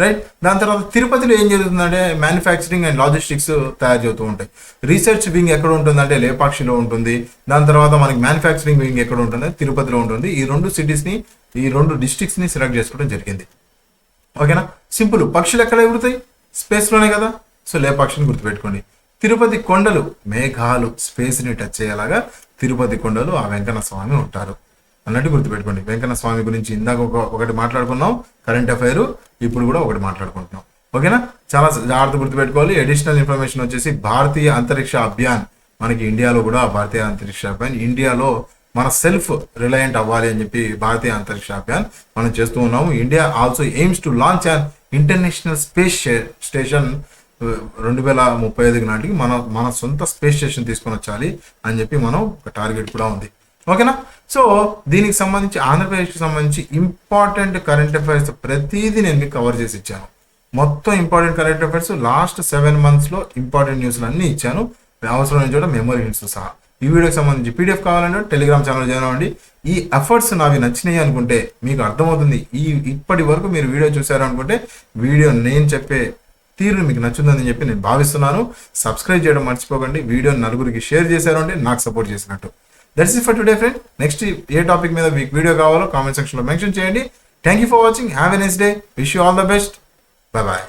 రైట్? దాని తర్వాత తిరుపతిలో ఏం జరుగుతుందంటే మ్యానుఫ్యాక్చరింగ్ అండ్ లాజిస్టిక్స్ తయారు చేస్తూ ఉంటాయి. రీసెర్చ్ వింగ్ ఎక్కడ ఉంటుందంటే లేపాక్షిలో ఉంటుంది. దాని తర్వాత మనకి మ్యానుఫ్యాక్చరింగ్ వింగ్ ఎక్కడ ఉంటుంది, తిరుపతిలో ఉంటుంది. ఈ 2 సిటీస్ని, ఈ 2 డిస్ట్రిక్ట్స్ని సెలెక్ట్ చేసుకోవడం జరిగింది. ఓకేనా? సింపుల్. పక్షులు ఎక్కడ ఎగురుతాయి? స్పేస్లోనే కదా. సో లేపాక్షిని గుర్తుపెట్టుకోండి. తిరుపతి కొండలు, మేఘాలు స్పేస్ని టచ్ అయ్యేలాగా తిరుపతి కొండలు ఆ వెంకన్న స్వామి ఉంటారు అన్నట్టు గుర్తుపెట్టుకోండి. వెంకన్న స్వామి గురించి ఇందాక ఒకటి మాట్లాడుకున్నాం కరెంట్ అఫైర్, ఇప్పుడు కూడా ఒకటి మాట్లాడుకుంటున్నాం. ఓకేనా? చాలా జాగ్రత్త గుర్తుపెట్టుకోవాలి. అడిషనల్ ఇన్ఫర్మేషన్ వచ్చేసి భారతీయ అంతరిక్ష అభియాన్, మనకి ఇండియాలో కూడా భారతీయ అంతరిక్ష అభియాన్, ఇండియాలో మన సెల్ఫ్ రిలయంట్ అవ్వాలి అని చెప్పి భారతీయ అంతరిక్ష అభియాన్ మనం చేస్తూ ఉన్నాము. India also AIIMS to launch an international space station 2035 నాటికి మన సొంత స్పేస్ స్టేషన్ తీసుకొని వచ్చాలి అని చెప్పి మనం ఒక టార్గెట్ కూడా ఉంది. ఓకేనా? సో దీనికి సంబంధించి ఆంధ్రప్రదేశ్కి సంబంధించి ఇంపార్టెంట్ కరెంట్ అఫైర్స్ ప్రతిదీ నేను మీకు కవర్ చేసి ఇచ్చాను. మొత్తం ఇంపార్టెంట్ కరెంట్ అఫైర్స్ లాస్ట్ 7 monthsలో ఇంపార్టెంట్ న్యూస్లు అన్నీ ఇచ్చాను, అవసరమైన చోట మెమరీ హింట్స్ సహా. ఈ వీడియోకి సంబంధించి పీడిఎఫ్ కావాలంటే టెలిగ్రామ్ ఛానల్ జాయిన్ అవ్వండి. ఈ ఎఫర్ట్స్ నావి నచ్చినాయి అనుకుంటే మీకు అర్థమవుతుంది. ఇప్పటి వరకు మీరు వీడియో చూసారు అనుకుంటే వీడియో నేను చెప్పే తీరు మీకు నచ్చుందని చెప్పి నేను భావిస్తున్నాను. సబ్స్క్రైబ్ చేయడం మర్చిపోకండి. వీడియోని నలుగురికి షేర్ చేశారు అంటే నాకు సపోర్ట్ చేసినట్టు. That's it for today friend. Next ఏ టాపిక్ మీద మీకు వీడియో కావాలో కామెంట్ సెక్షన్లో మెన్షన్ చేయండి. Thank you for watching. Have a nice day. Wish you all the best. Bye bye.